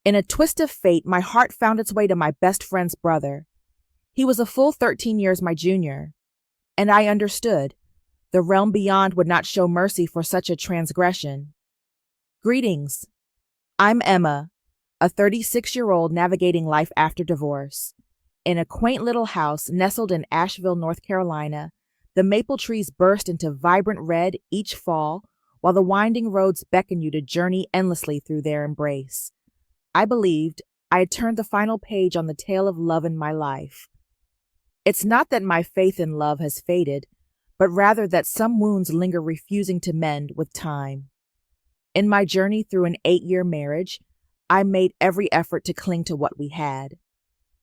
In a twist of fate, my heart found its way to my best friend's brother. He was a full 13 years my junior, and I understood. The realm beyond would not show mercy for such a transgression. Greetings. I'm Emma, a 36-year-old navigating life after divorce. In a quaint little house nestled in Asheville, North Carolina, the maple trees burst into vibrant red each fall, while the winding roads beckon you to journey endlessly through their embrace. I believed I had turned the final page on the tale of love in my life. It's not that my faith in love has faded, but rather that some wounds linger refusing to mend with time. In my journey through an 8-year marriage, I made every effort to cling to what we had.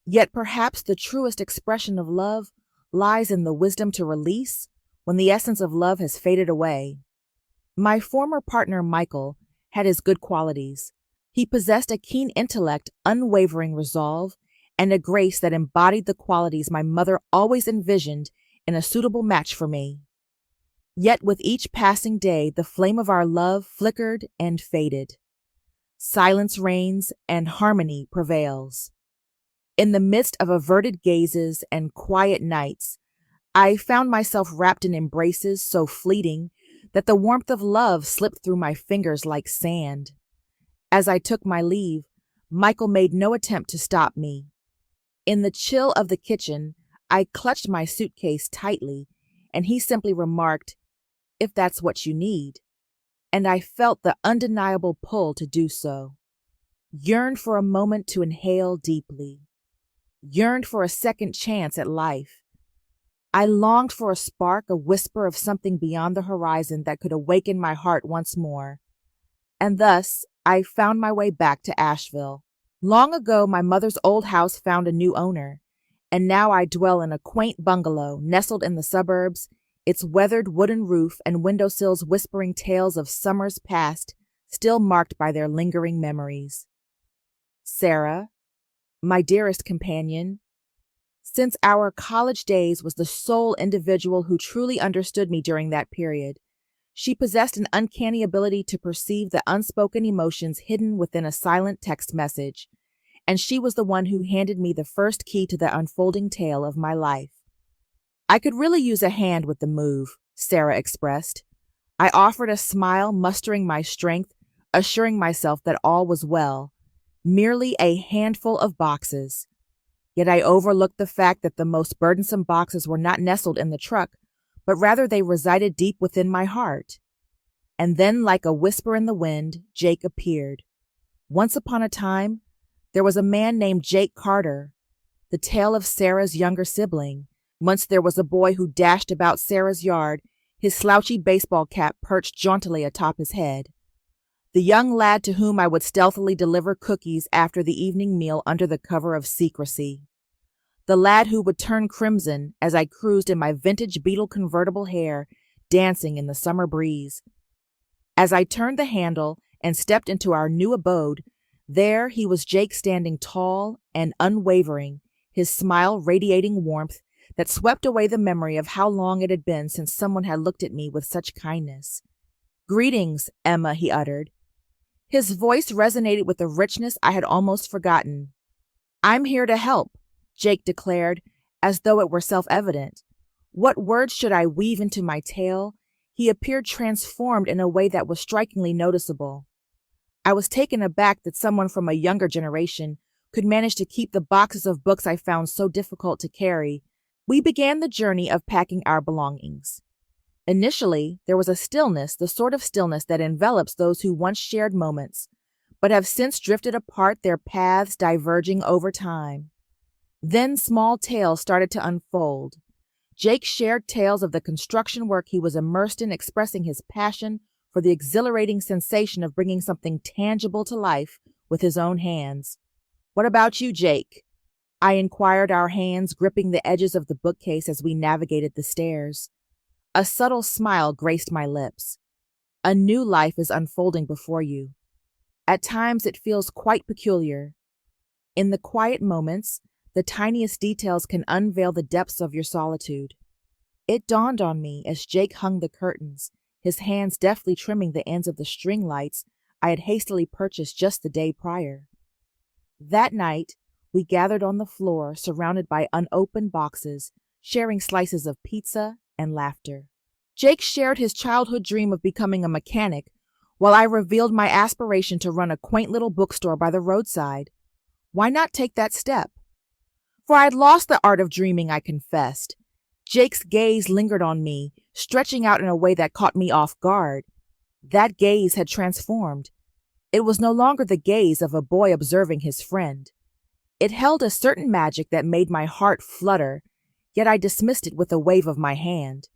Yet perhaps the truest expression of love lies in the wisdom to release when the essence of love has faded away. My former partner, Michael, had his good qualities. He possessed a keen intellect, unwavering resolve, and a grace that embodied the qualities my mother always envisioned in a suitable match for me. Yet with each passing day, the flame of our love flickered and faded. Silence reigns and harmony prevails. In the midst of averted gazes and quiet nights, I found myself wrapped in embraces so fleeting that the warmth of love slipped through my fingers like sand. As I took my leave, Michael made no attempt to stop me. In the chill of the kitchen, I clutched my suitcase tightly, and he simply remarked, "If that's what you need." And I felt the undeniable pull to do so. Yearned for a moment to inhale deeply. Yearned for a second chance at life. I longed for a spark, a whisper of something beyond the horizon that could awaken my heart once more. And thus, I found my way back to Asheville. Long ago, my mother's old house found a new owner, and now I dwell in a quaint bungalow nestled in the suburbs, its weathered wooden roof and windowsills whispering tales of summers past, still marked by their lingering memories. Sarah, my dearest companion, since our college days, was the sole individual who truly understood me during that period. She possessed an uncanny ability to perceive the unspoken emotions hidden within a silent text message, and she was the one who handed me the first key to the unfolding tale of my life. "I could really use a hand with the move," Sarah expressed. I offered a smile, mustering my strength, assuring myself that all was well. Merely a handful of boxes. Yet I overlooked the fact that the most burdensome boxes were not nestled in the truck, but rather they resided deep within my heart. And then, like a whisper in the wind, Jake appeared. Once upon a time, there was a man named Jake Carter, the tale of Sarah's younger sibling. Once there was a boy who dashed about Sarah's yard, his slouchy baseball cap perched jauntily atop his head. The young lad to whom I would stealthily deliver cookies after the evening meal under the cover of secrecy. The lad who would turn crimson as I cruised in my vintage Beetle convertible hair, dancing in the summer breeze. As I turned the handle and stepped into our new abode, there he was, Jake, standing tall and unwavering, his smile radiating warmth that swept away the memory of how long it had been since someone had looked at me with such kindness. "Greetings, Emma," he uttered. His voice resonated with a richness I had almost forgotten. "I'm here to help," Jake declared, as though it were self-evident. What words should I weave into my tale? He appeared transformed in a way that was strikingly noticeable. I was taken aback that someone from a younger generation could manage to keep the boxes of books I found so difficult to carry. We began the journey of packing our belongings. Initially, there was a stillness, the sort of stillness that envelops those who once shared moments, but have since drifted apart, their paths diverging over time. Then small tales started to unfold. Jake shared tales of the construction work he was immersed in, expressing his passion for the exhilarating sensation of bringing something tangible to life with his own hands. "What about you, Jake?" I inquired, our hands gripping the edges of the bookcase as we navigated the stairs. A subtle smile graced my lips. "A new life is unfolding before you. At times it feels quite peculiar. In the quiet moments, the tiniest details can unveil the depths of your solitude." It dawned on me as Jake hung the curtains, his hands deftly trimming the ends of the string lights I had hastily purchased just the day prior. That night, we gathered on the floor, surrounded by unopened boxes, sharing slices of pizza and laughter. Jake shared his childhood dream of becoming a mechanic, while I revealed my aspiration to run a quaint little bookstore by the roadside. Why not take that step? For I had lost the art of dreaming, I confessed. Jake's gaze lingered on me, stretching out in a way that caught me off guard. That gaze had transformed. It was no longer the gaze of a boy observing his friend. It held a certain magic that made my heart flutter, yet I dismissed it with a wave of my hand.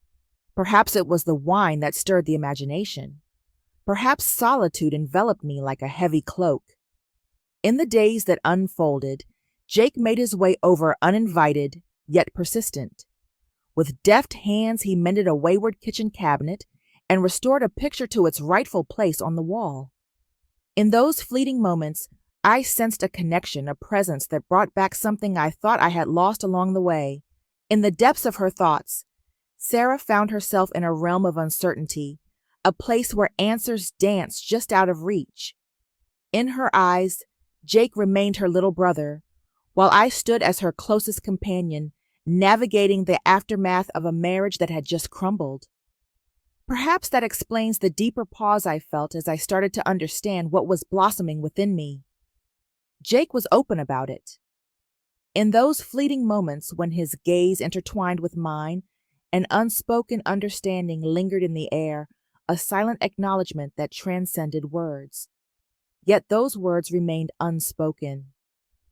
Perhaps it was the wine that stirred the imagination. Perhaps solitude enveloped me like a heavy cloak. In the days that unfolded, Jake made his way over uninvited, yet persistent. With deft hands, he mended a wayward kitchen cabinet and restored a picture to its rightful place on the wall. In those fleeting moments, I sensed a connection, a presence that brought back something I thought I had lost along the way. In the depths of her thoughts, Sarah found herself in a realm of uncertainty, a place where answers danced just out of reach. In her eyes, Jake remained her little brother, while I stood as her closest companion, navigating the aftermath of a marriage that had just crumbled. Perhaps that explains the deeper pause I felt as I started to understand what was blossoming within me. Jake was open about it. In those fleeting moments when his gaze intertwined with mine, an unspoken understanding lingered in the air, a silent acknowledgement that transcended words. Yet those words remained unspoken.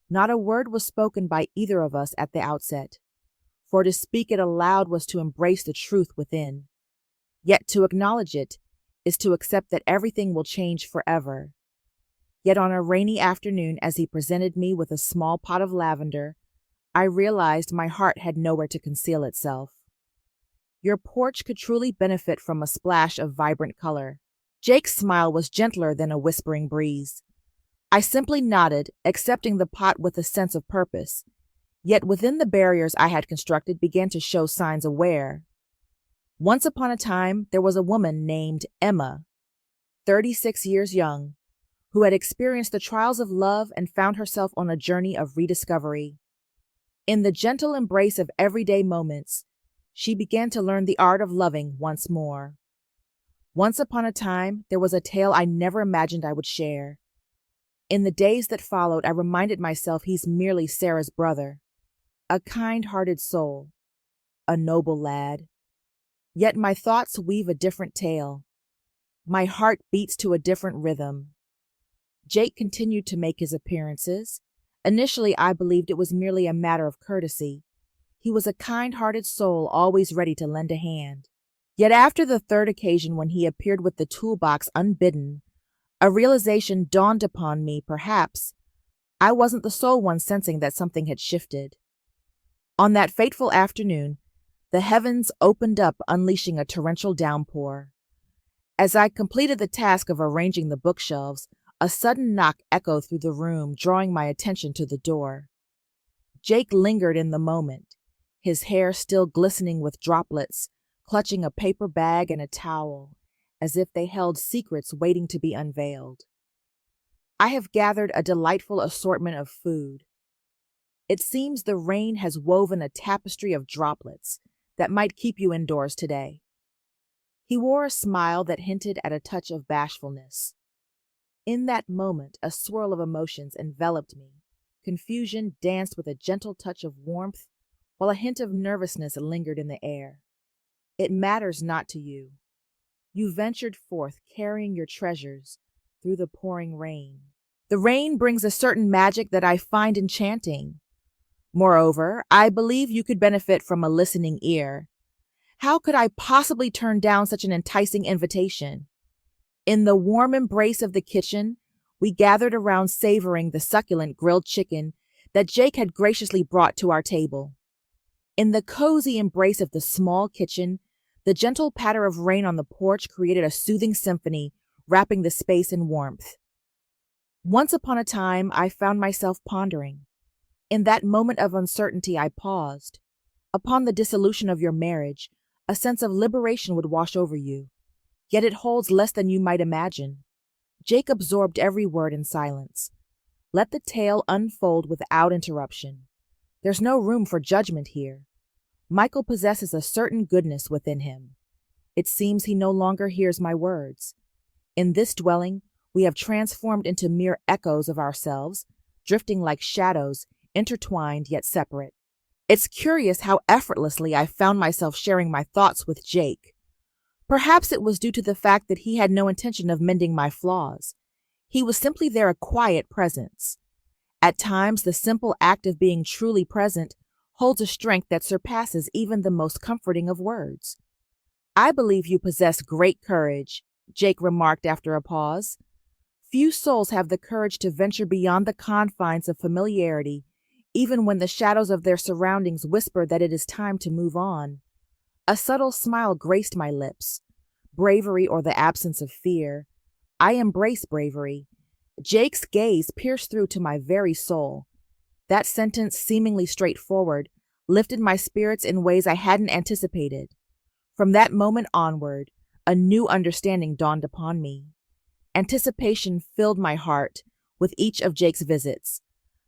Not a word was spoken by either of us at the outset, for to speak it aloud was to embrace the truth within. Yet to acknowledge it is to accept that everything will change forever. Yet on a rainy afternoon, as he presented me with a small pot of lavender, I realized my heart had nowhere to conceal itself. Your porch could truly benefit from a splash of vibrant color. Jake's smile was gentler than a whispering breeze. I simply nodded, accepting the pot with a sense of purpose, yet within the barriers I had constructed began to show signs of wear. Once upon a time, there was a woman named Emma, 36 years young, who had experienced the trials of love and found herself on a journey of rediscovery. In the gentle embrace of everyday moments, she began to learn the art of loving once more. Once upon a time, there was a tale I never imagined I would share. In the days that followed, I reminded myself he's merely Sarah's brother, a kind-hearted soul, a noble lad. Yet my thoughts weave a different tale. My heart beats to a different rhythm. Jake continued to make his appearances. Initially, I believed it was merely a matter of courtesy. He was a kind-hearted soul, always ready to lend a hand. Yet after the third occasion when he appeared with the toolbox unbidden, a realization dawned upon me. Perhaps I wasn't the sole one sensing that something had shifted. On that fateful afternoon, the heavens opened up, unleashing a torrential downpour. As I completed the task of arranging the bookshelves, a sudden knock echoed through the room, drawing my attention to the door. Jake lingered in the moment, his hair still glistening with droplets, clutching a paper bag and a towel, as if they held secrets waiting to be unveiled. I have gathered a delightful assortment of food. It seems the rain has woven a tapestry of droplets that might keep you indoors today. He wore a smile that hinted at a touch of bashfulness. In that moment, a swirl of emotions enveloped me. Confusion danced with a gentle touch of warmth, while a hint of nervousness lingered in the air. It matters not to you. You ventured forth, carrying your treasures, through the pouring rain. The rain brings a certain magic that I find enchanting. Moreover, I believe you could benefit from a listening ear. How could I possibly turn down such an enticing invitation? In the warm embrace of the kitchen, we gathered around savoring the succulent grilled chicken that Jake had graciously brought to our table. In the cozy embrace of the small kitchen, the gentle patter of rain on the porch created a soothing symphony, wrapping the space in warmth. Once upon a time, I found myself pondering. In that moment of uncertainty, I paused. Upon the dissolution of your marriage, a sense of liberation would wash over you. Yet it holds less than you might imagine. Jake absorbed every word in silence. Let the tale unfold without interruption. There's no room for judgment here. Michael possesses a certain goodness within him. It seems he no longer hears my words. In this dwelling, we have transformed into mere echoes of ourselves, drifting like shadows, intertwined yet separate. It's curious how effortlessly I found myself sharing my thoughts with Jake. Perhaps it was due to the fact that he had no intention of mending my flaws. He was simply there, a quiet presence. At times, the simple act of being truly present holds a strength that surpasses even the most comforting of words. "I believe you possess great courage," Jake remarked after a pause. "Few souls have the courage to venture beyond the confines of familiarity, even when the shadows of their surroundings whisper that it is time to move on." A subtle smile graced my lips. Bravery or the absence of fear. I embrace bravery. Jake's gaze pierced through to my very soul. That sentence, seemingly straightforward, lifted my spirits in ways I hadn't anticipated. From that moment onward, a new understanding dawned upon me. Anticipation filled my heart with each of Jake's visits.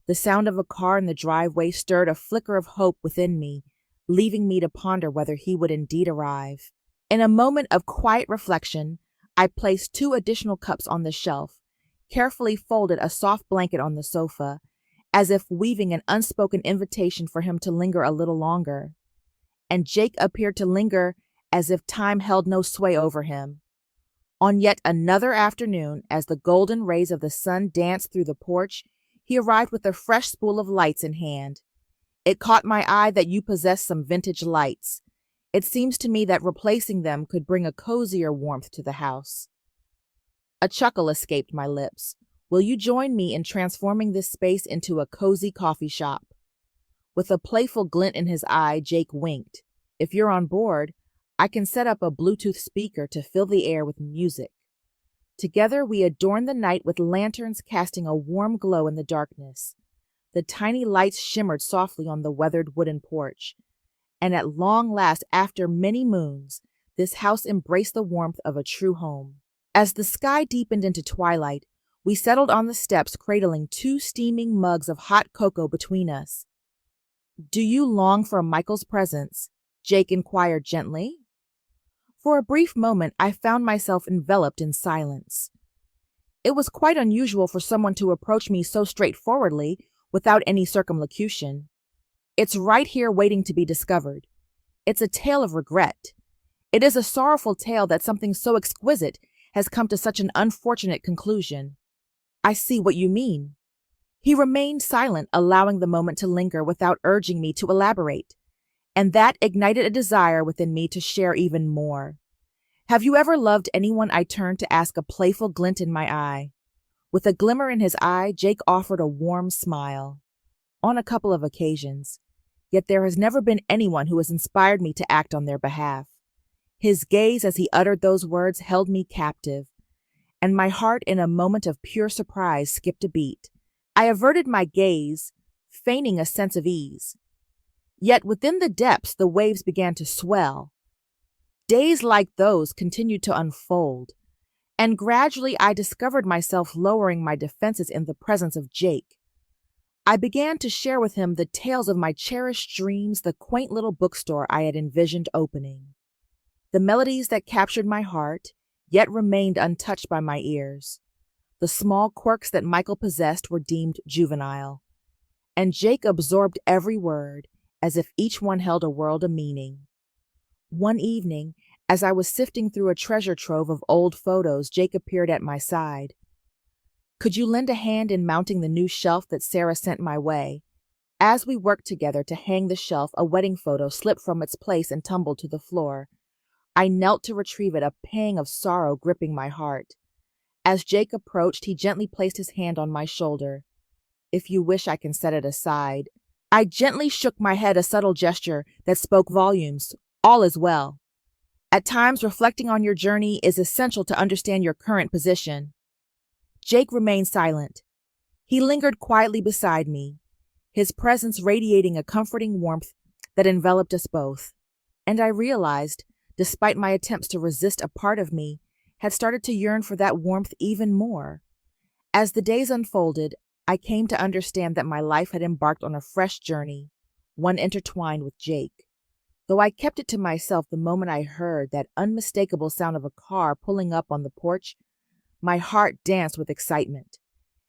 The sound of a car in the driveway stirred a flicker of hope within me, leaving me to ponder whether he would indeed arrive. In a moment of quiet reflection, I placed 2 additional cups on the shelf, carefully folded a soft blanket on the sofa, as if weaving an unspoken invitation for him to linger a little longer. And Jake appeared to linger as if time held no sway over him. On yet another afternoon, as the golden rays of the sun danced through the porch, he arrived with a fresh spool of lights in hand. "It caught my eye that you possess some vintage lights. It seems to me that replacing them could bring a cozier warmth to the house." A chuckle escaped my lips. "Will you join me in transforming this space into a cozy coffee shop?" With a playful glint in his eye, Jake winked. "If you're on board, I can set up a Bluetooth speaker to fill the air with music." Together we adorned the night with lanterns casting a warm glow in the darkness. The tiny lights shimmered softly on the weathered wooden porch. And at long last, after many moons, this house embraced the warmth of a true home. As the sky deepened into twilight, we settled on the steps, cradling 2 steaming mugs of hot cocoa between us. "Do you long for Michael's presence?" Jake inquired gently. For a brief moment, I found myself enveloped in silence. It was quite unusual for someone to approach me so straightforwardly, without any circumlocution. It's right here waiting to be discovered. It's a tale of regret. It is a sorrowful tale that something so exquisite has come to such an unfortunate conclusion. "I see what you mean." He remained silent, allowing the moment to linger without urging me to elaborate. And that ignited a desire within me to share even more. "Have you ever loved anyone?" I turned to ask, a playful glint in my eye. With a glimmer in his eye, Jake offered a warm smile. "On a couple of occasions. Yet there has never been anyone who has inspired me to act on their behalf." His gaze as he uttered those words held me captive, and my heart, in a moment of pure surprise, skipped a beat. I averted my gaze, feigning a sense of ease. Yet within the depths, the waves began to swell. Days like those continued to unfold, and gradually I discovered myself lowering my defenses in the presence of Jake. I began to share with him the tales of my cherished dreams, the quaint little bookstore I had envisioned opening. The melodies that captured my heart, yet remained untouched by my ears. The small quirks that Michael possessed were deemed juvenile. And Jake absorbed every word, as if each one held a world of meaning. One evening, as I was sifting through a treasure trove of old photos, Jake appeared at my side. "Could you lend a hand in mounting the new shelf that Sarah sent my way?" As we worked together to hang the shelf, a wedding photo slipped from its place and tumbled to the floor. I knelt to retrieve it, a pang of sorrow gripping my heart. As Jake approached, he gently placed his hand on my shoulder. "If you wish, I can set it aside." I gently shook my head, a subtle gesture that spoke volumes. "All is well. At times, reflecting on your journey is essential to understand your current position." Jake remained silent. He lingered quietly beside me, his presence radiating a comforting warmth that enveloped us both. And I realized, despite my attempts to resist, a part of me had started to yearn for that warmth even more. As the days unfolded, I came to understand that my life had embarked on a fresh journey, one intertwined with Jake. Though I kept it to myself the moment I heard that unmistakable sound of a car pulling up on the porch, my heart danced with excitement.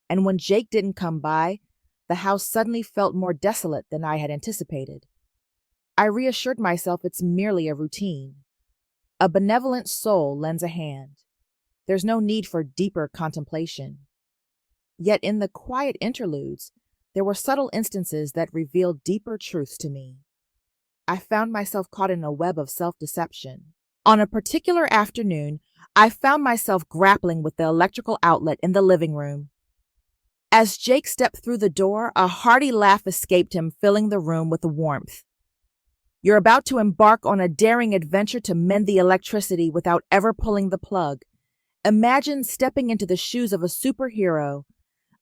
And when Jake didn't come by, the house suddenly felt more desolate than I had anticipated. I reassured myself it's merely a routine. A benevolent soul lends a hand. There's no need for deeper contemplation. Yet in the quiet interludes, there were subtle instances that revealed deeper truths to me. I found myself caught in a web of self-deception. On a particular afternoon, I found myself grappling with the electrical outlet in the living room. As Jake stepped through the door, a hearty laugh escaped him, filling the room with warmth. "You're about to embark on a daring adventure to mend the electricity without ever pulling the plug. Imagine stepping into the shoes of a superhero."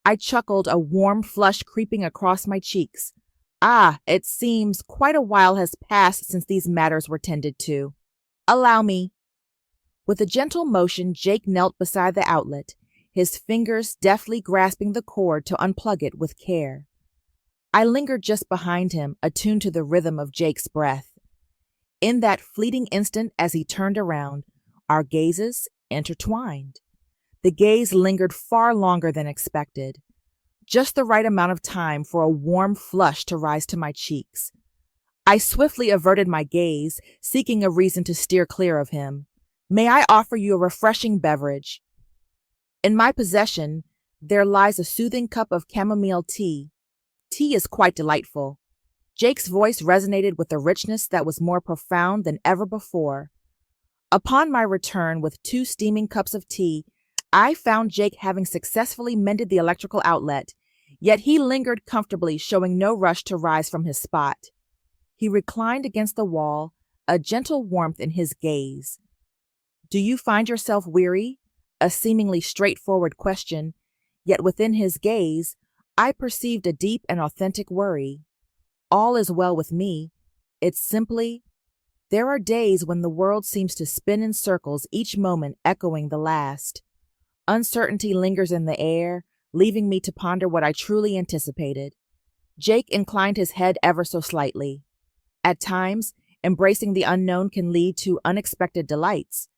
I chuckled, a warm flush creeping across my cheeks. It seems quite a while has passed since these matters were tended to. Allow me. With a gentle motion, Jake knelt beside the outlet, his fingers deftly grasping the cord to unplug it with care. I lingered just behind him, attuned to the rhythm of Jake's breath. In that fleeting instant as he turned around, our gazes intertwined. The gaze lingered far longer than expected, just the right amount of time for a warm flush to rise to my cheeks. I swiftly averted my gaze, seeking a reason to steer clear of him. "May I offer you a refreshing beverage?" In my possession, there lies a soothing cup of chamomile tea. Tea is quite delightful. Jake's voice resonated with a richness that was more profound than ever before. Upon my return with 2 steaming cups of tea, I found Jake having successfully mended the electrical outlet, yet he lingered comfortably, showing no rush to rise from his spot. He reclined against the wall, a gentle warmth in his gaze. "Do you find yourself weary?" A seemingly straightforward question, yet within his gaze, I perceived a deep and authentic worry. "All is well with me. It's simply, there are days when the world seems to spin in circles, each moment echoing the last. Uncertainty lingers in the air, leaving me to ponder what I truly anticipated." Jake inclined his head ever so slightly. At times, embracing the unknown can lead to unexpected delights.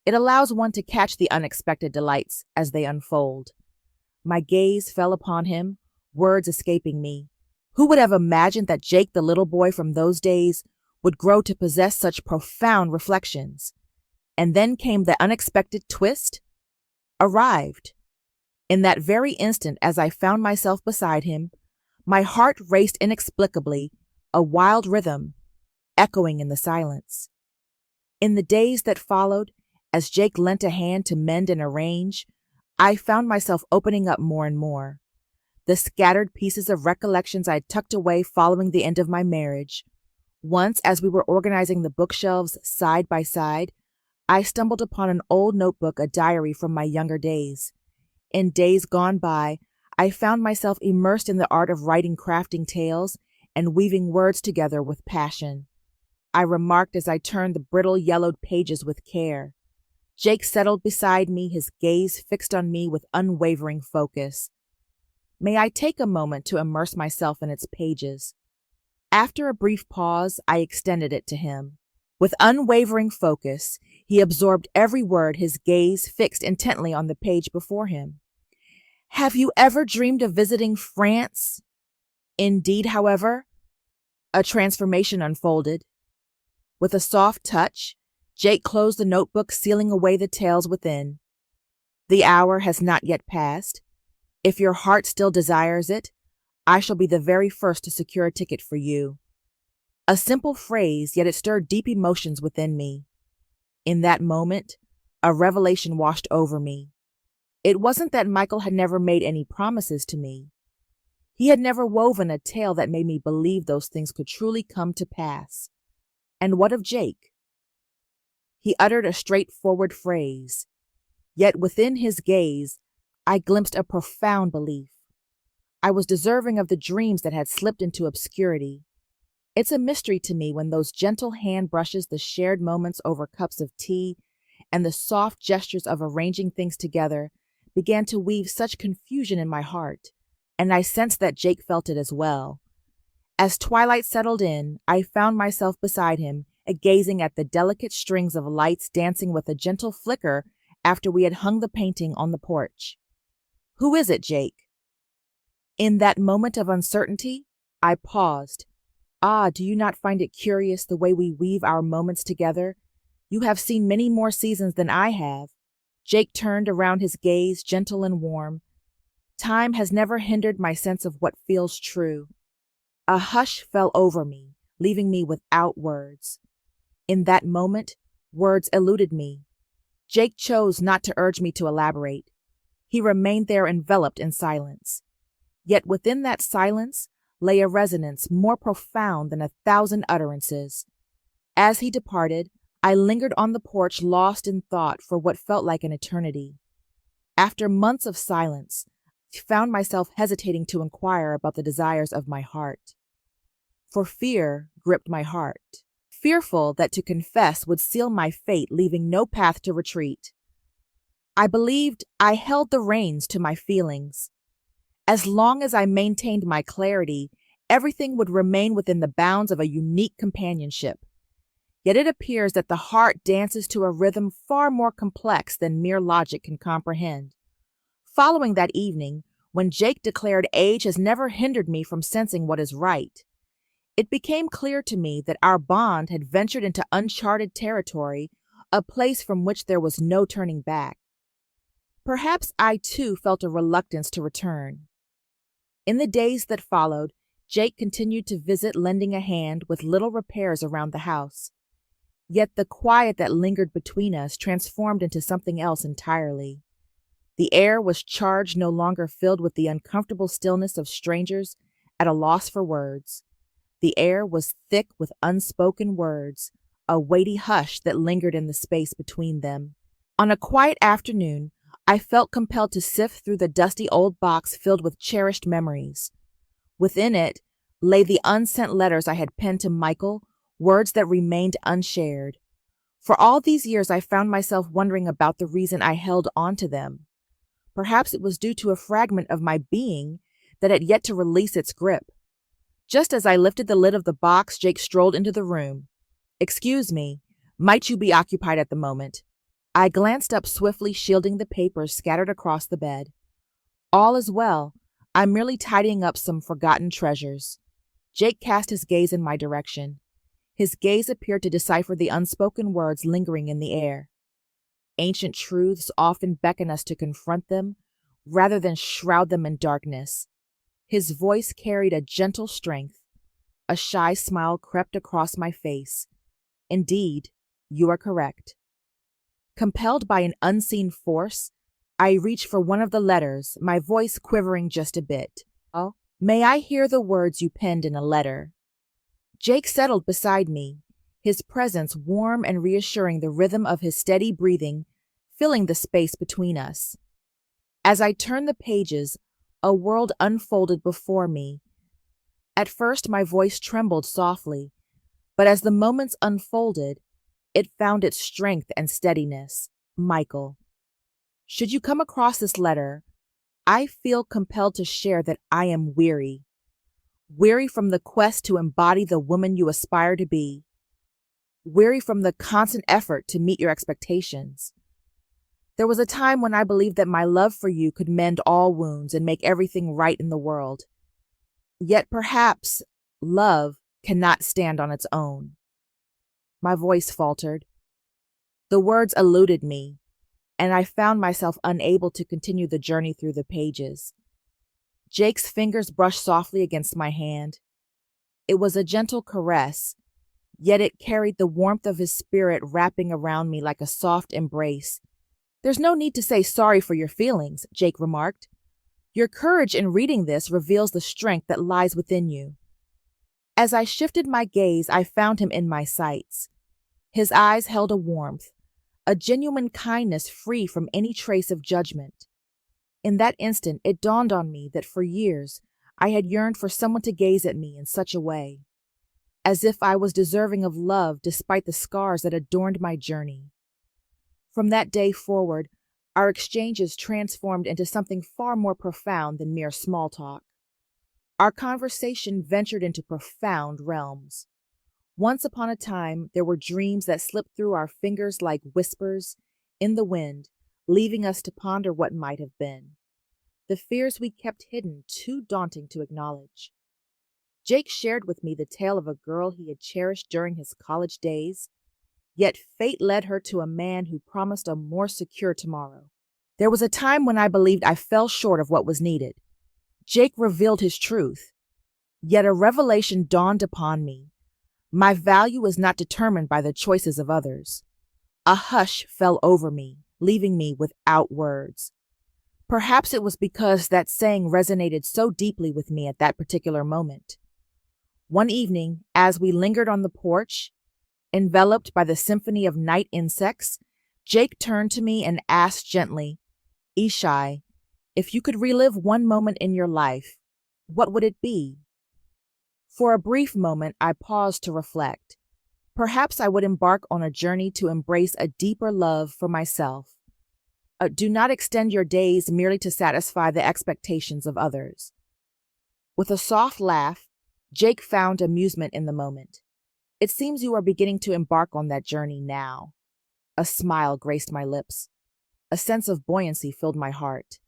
It allows one to catch the unexpected delights as they unfold. My gaze fell upon him, words escaping me. Who would have imagined that Jake, the little boy from those days, would grow to possess such profound reflections? And then came the unexpected twist. Arrived. In that very instant, as I found myself beside him, my heart raced inexplicably, a wild rhythm, echoing in the silence. In the days that followed, as Jake lent a hand to mend and arrange, I found myself opening up more and more. The scattered pieces of recollections I had tucked away following the end of my marriage. Once, as we were organizing the bookshelves side by side, I stumbled upon an old notebook, a diary from my younger days. In days gone by, I found myself immersed in the art of writing crafting tales and weaving words together with passion. I remarked as I turned the brittle yellowed pages with care. Jake settled beside me, his gaze fixed on me with unwavering focus. May I take a moment to immerse myself in its pages? After a brief pause, I extended it to him. With unwavering focus, he absorbed every word, his gaze fixed intently on the page before him. "Have you ever dreamed of visiting France?" Indeed, however, a transformation unfolded. With a soft touch, Jake closed the notebook, sealing away the tales within. "The hour has not yet passed. If your heart still desires it, I shall be the very first to secure a ticket for you." A simple phrase, yet it stirred deep emotions within me. In that moment, a revelation washed over me. It wasn't that Michael had never made any promises to me. He had never woven a tale that made me believe those things could truly come to pass. And what of Jake? He uttered a straightforward phrase, yet within his gaze, I glimpsed a profound belief. I was deserving of the dreams that had slipped into obscurity. It's a mystery to me when those gentle hand brushes, the shared moments over cups of tea, and the soft gestures of arranging things together began to weave such confusion in my heart. and I sensed that Jake felt it as well. As twilight settled in, I found myself beside him, gazing at the delicate strings of lights dancing with a gentle flicker after we had hung the painting on the porch. "Who is it, Jake?" In that moment of uncertainty, I paused. "Ah, do you not find it curious the way we weave our moments together? You have seen many more seasons than I have." Jake turned around, his gaze gentle and warm. "Time has never hindered my sense of what feels true." A hush fell over me, leaving me without words. In that moment, words eluded me. Jake chose not to urge me to elaborate. He remained there enveloped in silence. Yet within that silence lay a resonance more profound than 1,000 utterances. As he departed, I lingered on the porch, lost in thought for what felt like an eternity. After months of silence, I found myself hesitating to inquire about the desires of my heart. For fear gripped my heart, fearful that to confess would seal my fate, leaving no path to retreat. I believed I held the reins to my feelings. As long as I maintained my clarity, everything would remain within the bounds of a unique companionship. Yet it appears that the heart dances to a rhythm far more complex than mere logic can comprehend. Following that evening, when Jake declared age has never hindered me from sensing what is right, it became clear to me that our bond had ventured into uncharted territory, a place from which there was no turning back. Perhaps I too felt a reluctance to return. In the days that followed, Jake continued to visit, lending a hand with little repairs around the house. Yet the quiet that lingered between us transformed into something else entirely. The air was charged, no longer filled with the uncomfortable stillness of strangers at a loss for words. The air was thick with unspoken words, a weighty hush that lingered in the space between them. On a quiet afternoon, I felt compelled to sift through the dusty old box filled with cherished memories. Within it lay the unsent letters I had penned to Michael, words that remained unshared. For all these years, I found myself wondering about the reason I held on to them. Perhaps it was due to a fragment of my being that had yet to release its grip. Just as I lifted the lid of the box, Jake strolled into the room. "Excuse me, might you be occupied at the moment?" I glanced up swiftly, shielding the papers scattered across the bed. "All is well. I'm merely tidying up some forgotten treasures." Jake cast his gaze in my direction. His gaze appeared to decipher the unspoken words lingering in the air. Ancient truths often beckon us to confront them rather than shroud them in darkness. His voice carried a gentle strength. A shy smile crept across my face. "Indeed, you are correct." Compelled by an unseen force, I reached for one of the letters, my voice quivering just a bit. "Oh, may I hear the words you penned in a letter?" Jake settled beside me, his presence warm and reassuring, the rhythm of his steady breathing filling the space between us. As I turned the pages, a world unfolded before me. At first, my voice trembled softly, but as the moments unfolded, it found its strength and steadiness. "Michael, should you come across this letter, I feel compelled to share that I am weary. Weary from the quest to embody the woman you aspire to be. Weary from the constant effort to meet your expectations. There was a time when I believed that my love for you could mend all wounds and make everything right in the world. Yet perhaps love cannot stand on its own." My voice faltered. The words eluded me, and I found myself unable to continue the journey through the pages. Jake's fingers brushed softly against my hand. It was a gentle caress, yet it carried the warmth of his spirit wrapping around me like a soft embrace. "There's no need to say sorry for your feelings," Jake remarked. "Your courage in reading this reveals the strength that lies within you." As I shifted my gaze, I found him in my sights. His eyes held a warmth, a genuine kindness free from any trace of judgment. In that instant, it dawned on me that for years I had yearned for someone to gaze at me in such a way, as if I was deserving of love despite the scars that adorned my journey. From that day forward, our exchanges transformed into something far more profound than mere small talk. Our conversation ventured into profound realms. Once upon a time, there were dreams that slipped through our fingers like whispers in the wind, leaving us to ponder what might have been. The fears we kept hidden, too daunting to acknowledge. Jake shared with me the tale of a girl he had cherished during his college days, yet fate led her to a man who promised a more secure tomorrow. There was a time when I believed I fell short of what was needed. Jake revealed his truth, yet a revelation dawned upon me. My value is not determined by the choices of others. A hush fell over me, leaving me without words. Perhaps it was because that saying resonated so deeply with me at that particular moment. One evening, as we lingered on the porch, enveloped by the symphony of night insects, Jake turned to me and asked gently, "Ishai, if you could relive one moment in your life, what would it be?" For a brief moment, I paused to reflect. Perhaps I would embark on a journey to embrace a deeper love for myself. Do not extend your days merely to satisfy the expectations of others. With a soft laugh, Jake found amusement in the moment. "It seems you are beginning to embark on that journey now." A smile graced my lips. A sense of buoyancy filled my heart.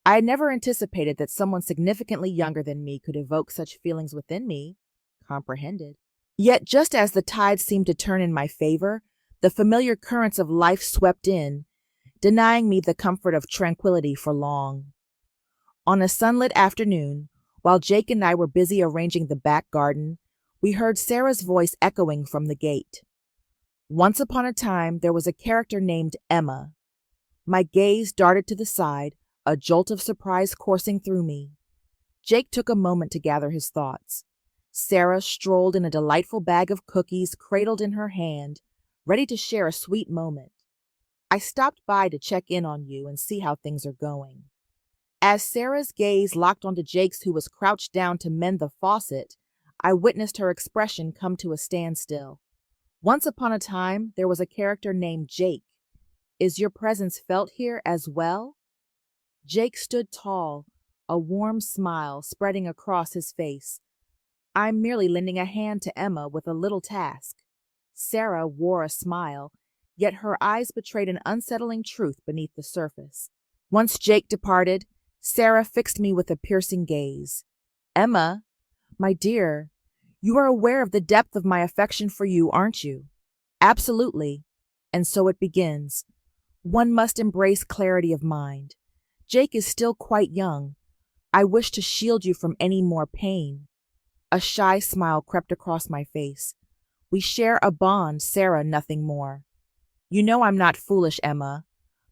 I had never anticipated that someone significantly younger than me could evoke such feelings within me. Comprehended. Yet just as the tide seemed to turn in my favor, the familiar currents of life swept in, denying me the comfort of tranquility for long. On a sunlit afternoon, while Jake and I were busy arranging the back garden, we heard Sarah's voice echoing from the gate. "Once upon a time, there was a character named Emma." My gaze darted to the side, a jolt of surprise coursing through me. Jake took a moment to gather his thoughts. Sarah strolled in a delightful bag of cookies cradled in her hand, ready to share a sweet moment. "I stopped by to check in on you and see how things are going." As Sarah's gaze locked onto Jake's, who was crouched down to mend the faucet, I witnessed her expression come to a standstill. "Once upon a time, there was a character named Jake. Is your presence felt here as well?" Jake stood tall, a warm smile spreading across his face. "I'm merely lending a hand to Emma with a little task." Sarah wore a smile, yet her eyes betrayed an unsettling truth beneath the surface. Once Jake departed, Sarah fixed me with a piercing gaze. "Emma, my dear, you are aware of the depth of my affection for you, aren't you?" "Absolutely. And so it begins. One must embrace clarity of mind. Jake is still quite young. I wish to shield you from any more pain." A shy smile crept across my face. "We share a bond, Sarah, nothing more. You know I'm not foolish, Emma.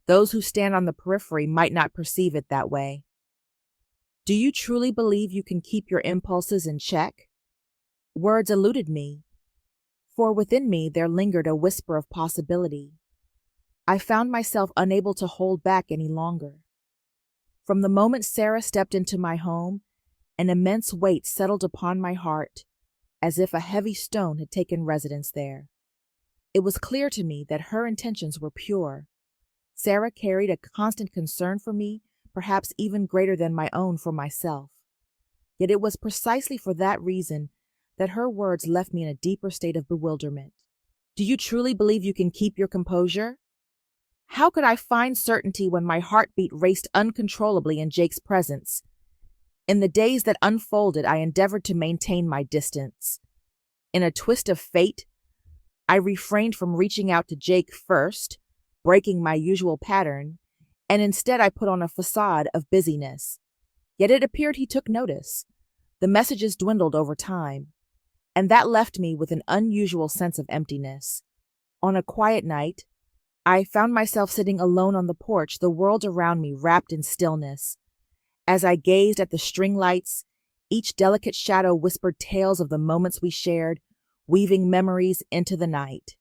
Those who stand on the periphery might not perceive it that way." "Do you truly believe you can keep your impulses in check?" Words eluded me, for within me there lingered a whisper of possibility. I found myself unable to hold back any longer. From the moment Sarah stepped into my home, an immense weight settled upon my heart, as if a heavy stone had taken residence there. It was clear to me that her intentions were pure. Sarah carried a constant concern for me, perhaps even greater than my own for myself. Yet it was precisely for that reason that her words left me in a deeper state of bewilderment. "Do you truly believe you can keep your composure?" How could I find certainty when my heartbeat raced uncontrollably in Jake's presence? In the days that unfolded, I endeavored to maintain my distance. In a twist of fate, I refrained from reaching out to Jake first, breaking my usual pattern, and instead I put on a facade of busyness. Yet it appeared he took notice. The messages dwindled over time, and that left me with an unusual sense of emptiness. On a quiet night, I found myself sitting alone on the porch, the world around me wrapped in stillness. As I gazed at the string lights, each delicate shadow whispered tales of the moments we shared, weaving memories into the night.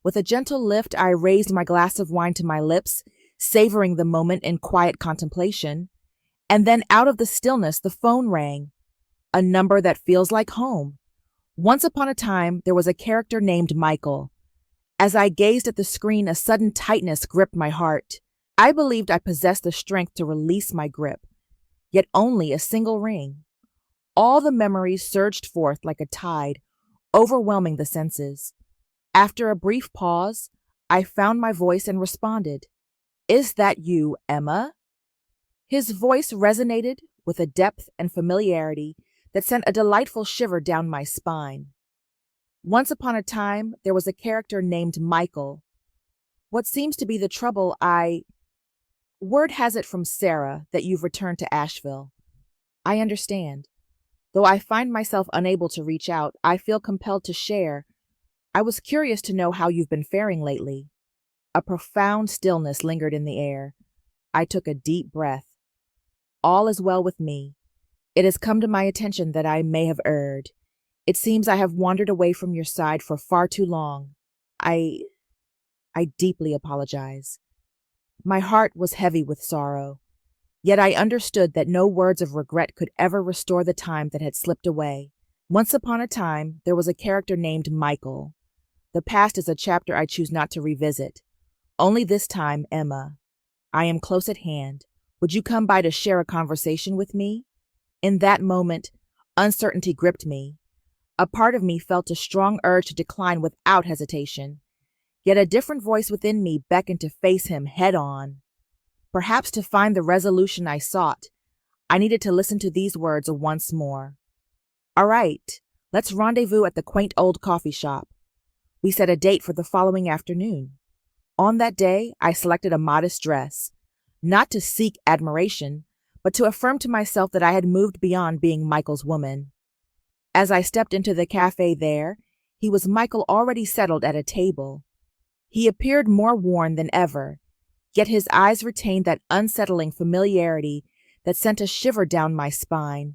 With a gentle lift, I raised my glass of wine to my lips, savoring the moment in quiet contemplation. And then out of the stillness, the phone rang. A number that feels like home. Once upon a time, there was a character named Michael. As I gazed at the screen, a sudden tightness gripped my heart. I believed I possessed the strength to release my grip, yet only a single ring. All the memories surged forth like a tide, overwhelming the senses. After a brief pause, I found my voice and responded, "Is that you, Emma?" His voice resonated with a depth and familiarity that sent a delightful shiver down my spine. Once upon a time, there was a character named Michael. What seems to be the trouble, Word has it from Sarah that you've returned to Asheville. I understand. Though I find myself unable to reach out, I feel compelled to share. I was curious to know how you've been faring lately. A profound stillness lingered in the air. I took a deep breath. All is well with me. It has come to my attention that I may have erred. It seems I have wandered away from your side for far too long. I deeply apologize. My heart was heavy with sorrow, yet I understood that no words of regret could ever restore the time that had slipped away. Once upon a time, there was a character named Michael. The past is a chapter I choose not to revisit. Only this time, Emma. I am close at hand. Would you come by to share a conversation with me? In that moment, uncertainty gripped me. A part of me felt a strong urge to decline without hesitation. Yet a different voice within me beckoned to face him head on. Perhaps to find the resolution I sought, I needed to listen to these words once more. All right, let's rendezvous at the quaint old coffee shop. We set a date for the following afternoon. On that day, I selected a modest dress, not to seek admiration, but to affirm to myself that I had moved beyond being Michael's woman. As I stepped into the cafe there, he was Michael already settled at a table. He appeared more worn than ever, yet his eyes retained that unsettling familiarity that sent a shiver down my spine.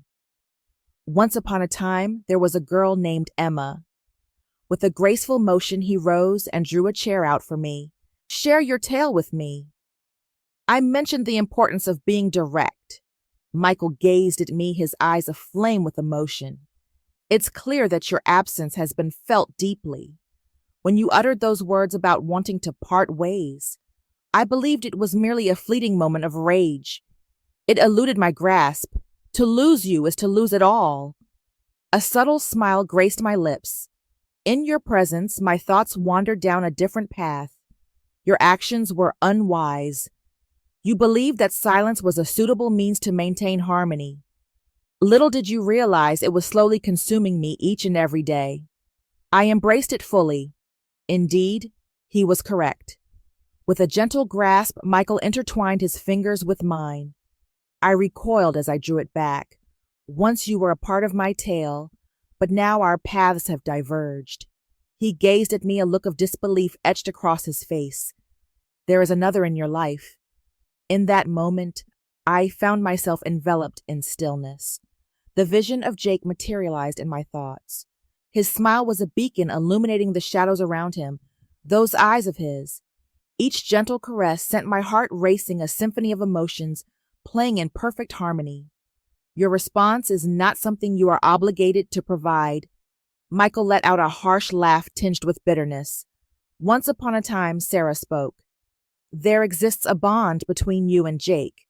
Once upon a time, there was a girl named Emma. With a graceful motion, he rose and drew a chair out for me. Share your tale with me. I mentioned the importance of being direct. Michael gazed at me, his eyes aflame with emotion. It's clear that your absence has been felt deeply. When you uttered those words about wanting to part ways, I believed it was merely a fleeting moment of rage. It eluded my grasp. To lose you is to lose it all. A subtle smile graced my lips. In your presence, my thoughts wandered down a different path. Your actions were unwise. You believed that silence was a suitable means to maintain harmony. Little did you realize it was slowly consuming me each and every day. I embraced it fully. Indeed, he was correct. With a gentle grasp, Michael intertwined his fingers with mine. I recoiled as I drew it back. Once you were a part of my tale, but now our paths have diverged. He gazed at me, a look of disbelief etched across his face. There is another in your life. In that moment, I found myself enveloped in stillness. The vision of Jake materialized in my thoughts. His smile was a beacon illuminating the shadows around him, those eyes of his. Each gentle caress sent my heart racing, a symphony of emotions playing in perfect harmony. Your response is not something you are obligated to provide. Michael let out a harsh laugh tinged with bitterness. Once upon a time, Sarah spoke. There exists a bond between you and Jake,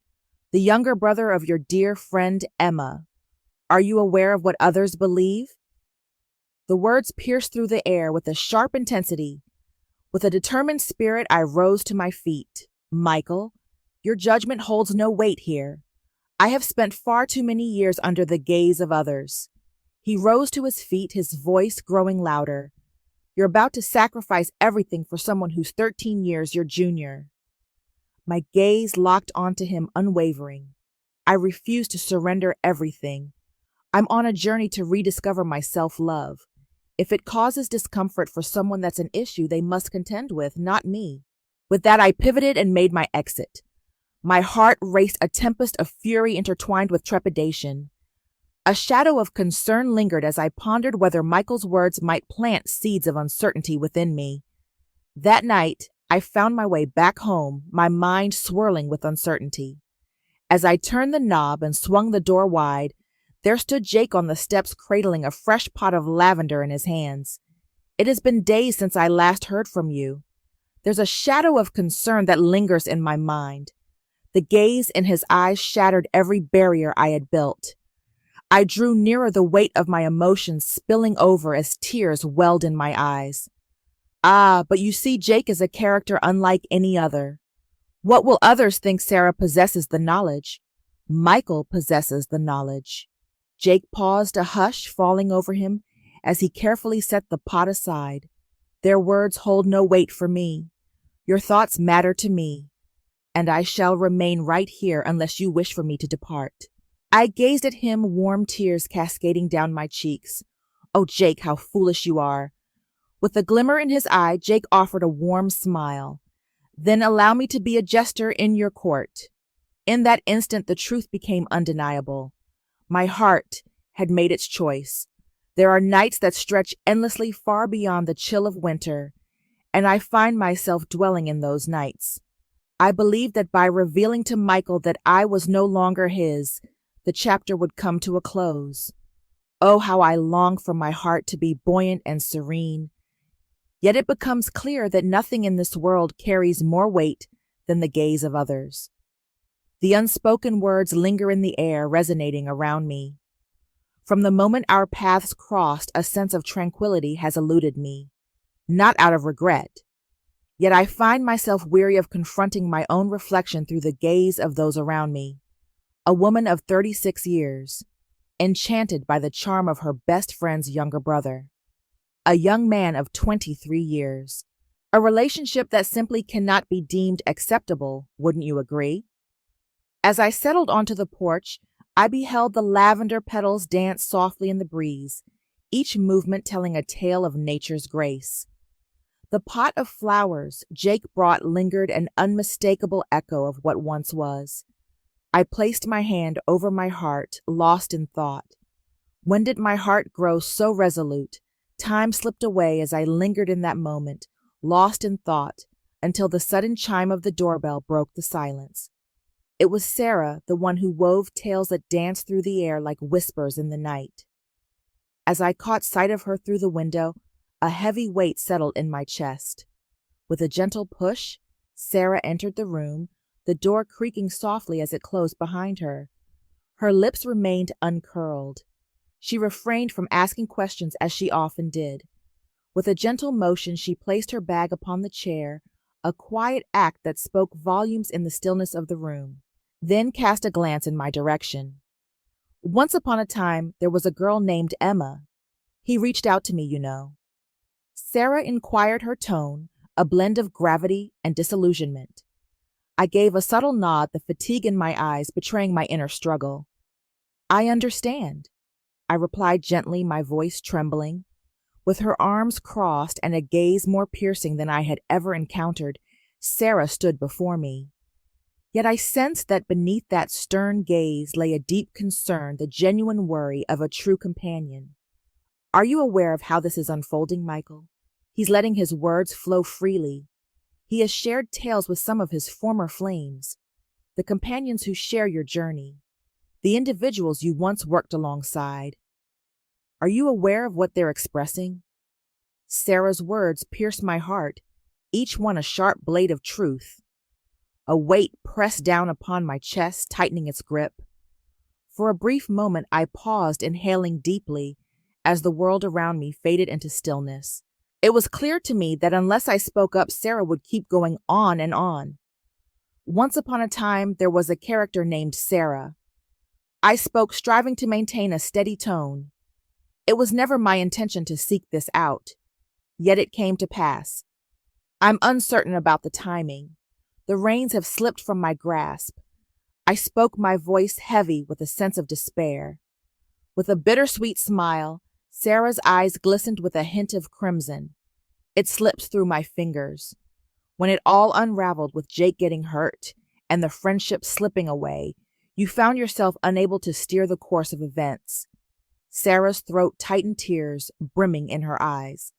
the younger brother of your dear friend Emma. Are you aware of what others believe? The words pierced through the air with a sharp intensity. With a determined spirit, I rose to my feet. Michael, your judgment holds no weight here. I have spent far too many years under the gaze of others. He rose to his feet, his voice growing louder. You're about to sacrifice everything for someone who's 13 years your junior. My gaze locked onto him, unwavering. I refuse to surrender everything. I'm on a journey to rediscover my self-love. If it causes discomfort for someone, that's an issue they must contend with, not me. With that, I pivoted and made my exit. My heart raced, a tempest of fury intertwined with trepidation. A shadow of concern lingered as I pondered whether Michael's words might plant seeds of uncertainty within me. That night, I found my way back home, my mind swirling with uncertainty. As I turned the knob and swung the door wide, there stood Jake on the steps, cradling a fresh pot of lavender in his hands. It has been days since I last heard from you. There's a shadow of concern that lingers in my mind. The gaze in his eyes shattered every barrier I had built. I drew nearer, the weight of my emotions spilling over as tears welled in my eyes. Ah, but you see, Jake is a character unlike any other. What will others think? Sarah possesses the knowledge. Michael possesses the knowledge. Jake paused, a hush falling over him as he carefully set the pot aside. Their words hold no weight for me. Your thoughts matter to me, and I shall remain right here unless you wish for me to depart. I gazed at him, warm tears cascading down my cheeks. Oh, Jake, how foolish you are. With a glimmer in his eye, Jake offered a warm smile. Then allow me to be a jester in your court. In that instant, the truth became undeniable. My heart had made its choice. There are nights that stretch endlessly far beyond the chill of winter, and I find myself dwelling in those nights. I believed that by revealing to Michael that I was no longer his, the chapter would come to a close. Oh, how I long for my heart to be buoyant and serene. Yet it becomes clear that nothing in this world carries more weight than the gaze of others. The unspoken words linger in the air, resonating around me. From the moment our paths crossed, a sense of tranquility has eluded me, not out of regret. Yet I find myself weary of confronting my own reflection through the gaze of those around me. A woman of 36 years, enchanted by the charm of her best friend's younger brother. A young man of 23 years. A relationship that simply cannot be deemed acceptable, wouldn't you agree? As I settled onto the porch, I beheld the lavender petals dance softly in the breeze, each movement telling a tale of nature's grace. The pot of flowers Jake brought lingered, an unmistakable echo of what once was. I placed my hand over my heart, lost in thought. When did my heart grow so resolute? Time slipped away as I lingered in that moment, lost in thought, until the sudden chime of the doorbell broke the silence. It was Sarah, the one who wove tales that danced through the air like whispers in the night. As I caught sight of her through the window, a heavy weight settled in my chest. With a gentle push, Sarah entered the room, the door creaking softly as it closed behind her. Her lips remained uncurled. She refrained from asking questions as she often did. With a gentle motion, she placed her bag upon the chair, a quiet act that spoke volumes in the stillness of the room, then cast a glance in my direction. Once upon a time, there was a girl named Emma. He reached out to me, you know. Sarah inquired, her tone a blend of gravity and disillusionment. I gave a subtle nod, the fatigue in my eyes betraying my inner struggle. I understand, I replied gently, my voice trembling. With her arms crossed and a gaze more piercing than I had ever encountered, Sarah stood before me. Yet I sensed that beneath that stern gaze lay a deep concern, the genuine worry of a true companion. Are you aware of how this is unfolding, Michael? He's letting his words flow freely. He has shared tales with some of his former flames, the companions who share your journey, the individuals you once worked alongside. Are you aware of what they're expressing? Sarah's words pierced my heart, each one a sharp blade of truth. A weight pressed down upon my chest, tightening its grip. For a brief moment, I paused, inhaling deeply, as the world around me faded into stillness. It was clear to me that unless I spoke up, Sarah would keep going on and on. Once upon a time, there was a character named Sarah. I spoke, striving to maintain a steady tone. It was never my intention to seek this out, yet it came to pass. I'm uncertain about the timing. The reins have slipped from my grasp. I spoke, my voice heavy with a sense of despair. With a bittersweet smile, Sarah's eyes glistened with a hint of crimson. It slipped through my fingers. When it all unraveled, with Jake getting hurt and the friendship slipping away, you found yourself unable to steer the course of events. Sarah's throat tightened, tears brimming in her eyes.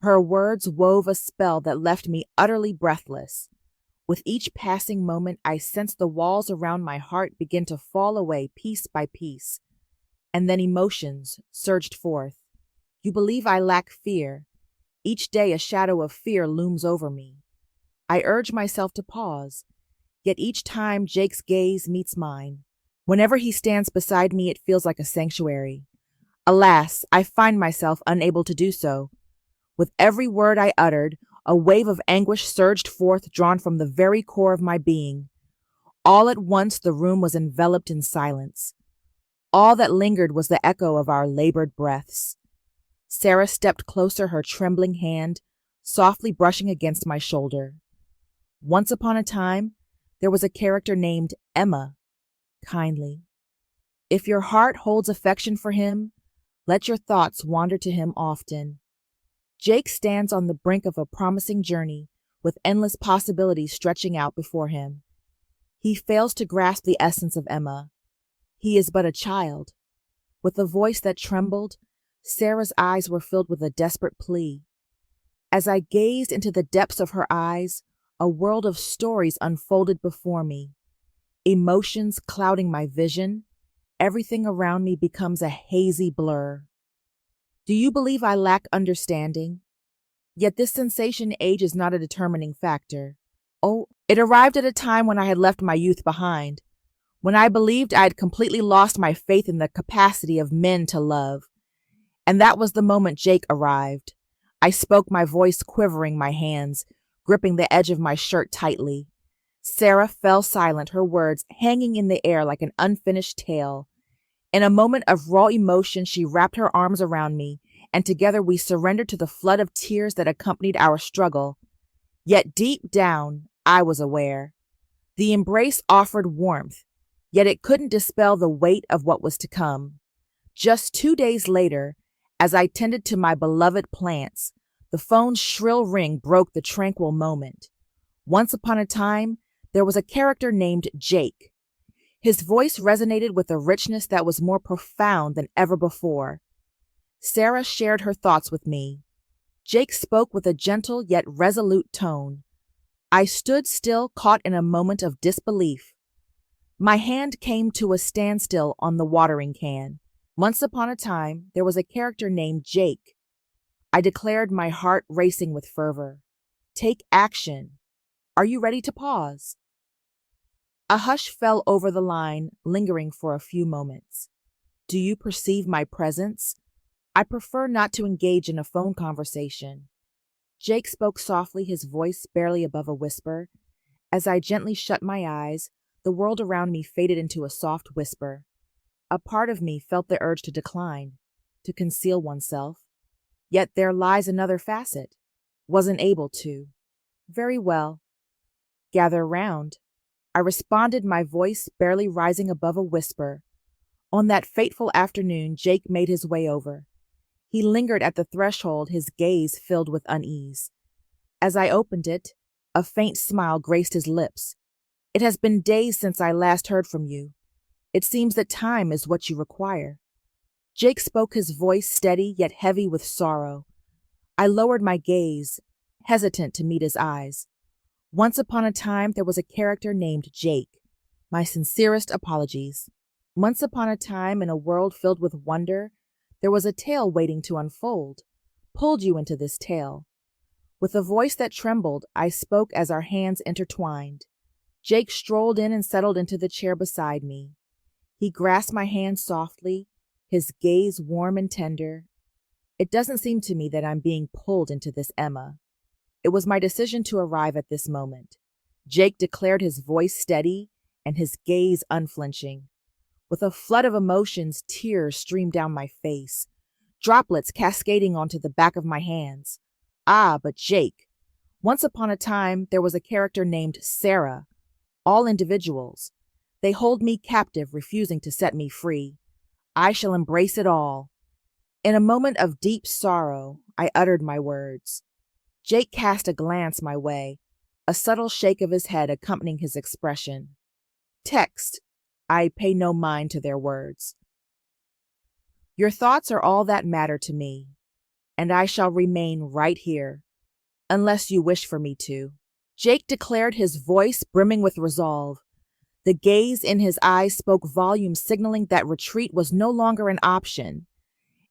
Her words wove a spell that left me utterly breathless. With each passing moment, I sensed the walls around my heart begin to fall away piece by piece. And then emotions surged forth. You believe I lack fear. Each day a shadow of fear looms over me. I urge myself to pause, yet each time Jake's gaze meets mine, Whenever he stands beside me, it feels like a sanctuary. Alas, I find myself unable to do so. With every word I uttered, a wave of anguish surged forth, drawn from the very core of my being. All at once, the room was enveloped in silence. All that lingered was the echo of our labored breaths. Sarah stepped closer, her trembling hand softly brushing against my shoulder. Once upon a time, there was a character named Emma. Kindly. If your heart holds affection for him, let your thoughts wander to him often. Jake stands on the brink of a promising journey with endless possibilities stretching out before him. He fails to grasp the essence of Emma. He is but a child. With a voice that trembled, Sarah's eyes were filled with a desperate plea. As I gazed into the depths of her eyes, a world of stories unfolded before me. Emotions clouding my vision, everything around me becomes a hazy blur. Do you believe I lack understanding? Yet this sensation age is not a determining factor. Oh, it arrived at a time when I had left my youth behind, when I believed I had completely lost my faith in the capacity of men to love. And that was the moment Jake arrived. I spoke, my voice quivering, my hands gripping the edge of my shirt tightly. Sarah fell silent, her words hanging in the air like an unfinished tale. In a moment of raw emotion, she wrapped her arms around me, and together we surrendered to the flood of tears that accompanied our struggle. Yet deep down, I was aware. The embrace offered warmth, yet it couldn't dispel the weight of what was to come. Just 2 days later, as I tended to my beloved plants, the phone's shrill ring broke the tranquil moment. Once upon a time, there was a character named Jake. His voice resonated with a richness that was more profound than ever before. Sarah shared her thoughts with me. Jake spoke with a gentle yet resolute tone. I stood still, caught in a moment of disbelief. My hand came to a standstill on the watering can. Once upon a time, there was a character named Jake. I declared, my heart racing with fervor. Take action. Are you ready to pause? A hush fell over the line, lingering for a few moments. Do you perceive my presence? I prefer not to engage in a phone conversation. Jake spoke softly, his voice barely above a whisper. As I gently shut my eyes, the world around me faded into a soft whisper. A part of me felt the urge to decline, to conceal oneself. Yet there lies another facet. Wasn't able to. Very well. Gather round. I responded, my voice barely rising above a whisper. On that fateful afternoon, Jake made his way over. He lingered at the threshold, his gaze filled with unease. As I opened it, a faint smile graced his lips. It has been days since I last heard from you. It seems that time is what you require. Jake spoke, his voice steady yet heavy with sorrow. I lowered my gaze, hesitant to meet his eyes. Once upon a time, there was a character named Jake. My sincerest apologies. Once upon a time, in a world filled with wonder, there was a tale waiting to unfold. Pulled you into this tale. With a voice that trembled, I spoke as our hands intertwined. Jake strolled in and settled into the chair beside me. He grasped my hand softly, his gaze warm and tender. It doesn't seem to me that I'm being pulled into this, Emma. It was my decision to arrive at this moment. Jake declared, his voice steady and his gaze unflinching. With a flood of emotions, tears streamed down my face, droplets cascading onto the back of my hands. Ah, but Jake. Once upon a time, there was a character named Sarah. All individuals. They hold me captive, refusing to set me free. I shall embrace it all. In a moment of deep sorrow, I uttered my words. Jake cast a glance my way, a subtle shake of his head accompanying his expression. Text. I pay no mind to their words. Your thoughts are all that matter to me, and I shall remain right here, unless you wish for me to. Jake declared, his voice brimming with resolve. The gaze in his eyes spoke volumes, signaling that retreat was no longer an option.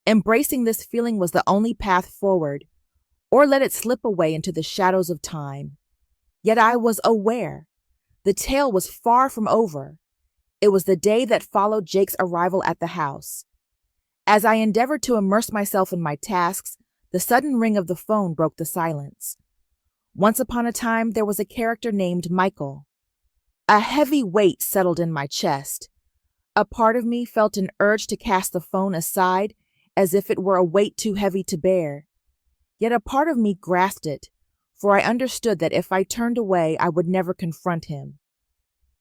Embracing this feeling was the only path forward, or let it slip away into the shadows of time. Yet I was aware. The tale was far from over. It was the day that followed Jake's arrival at the house. As I endeavored to immerse myself in my tasks, the sudden ring of the phone broke the silence. Once upon a time, there was a character named Michael. A heavy weight settled in my chest. A part of me felt an urge to cast the phone aside as if it were a weight too heavy to bear. Yet a part of me grasped it, for I understood that if I turned away, I would never confront him.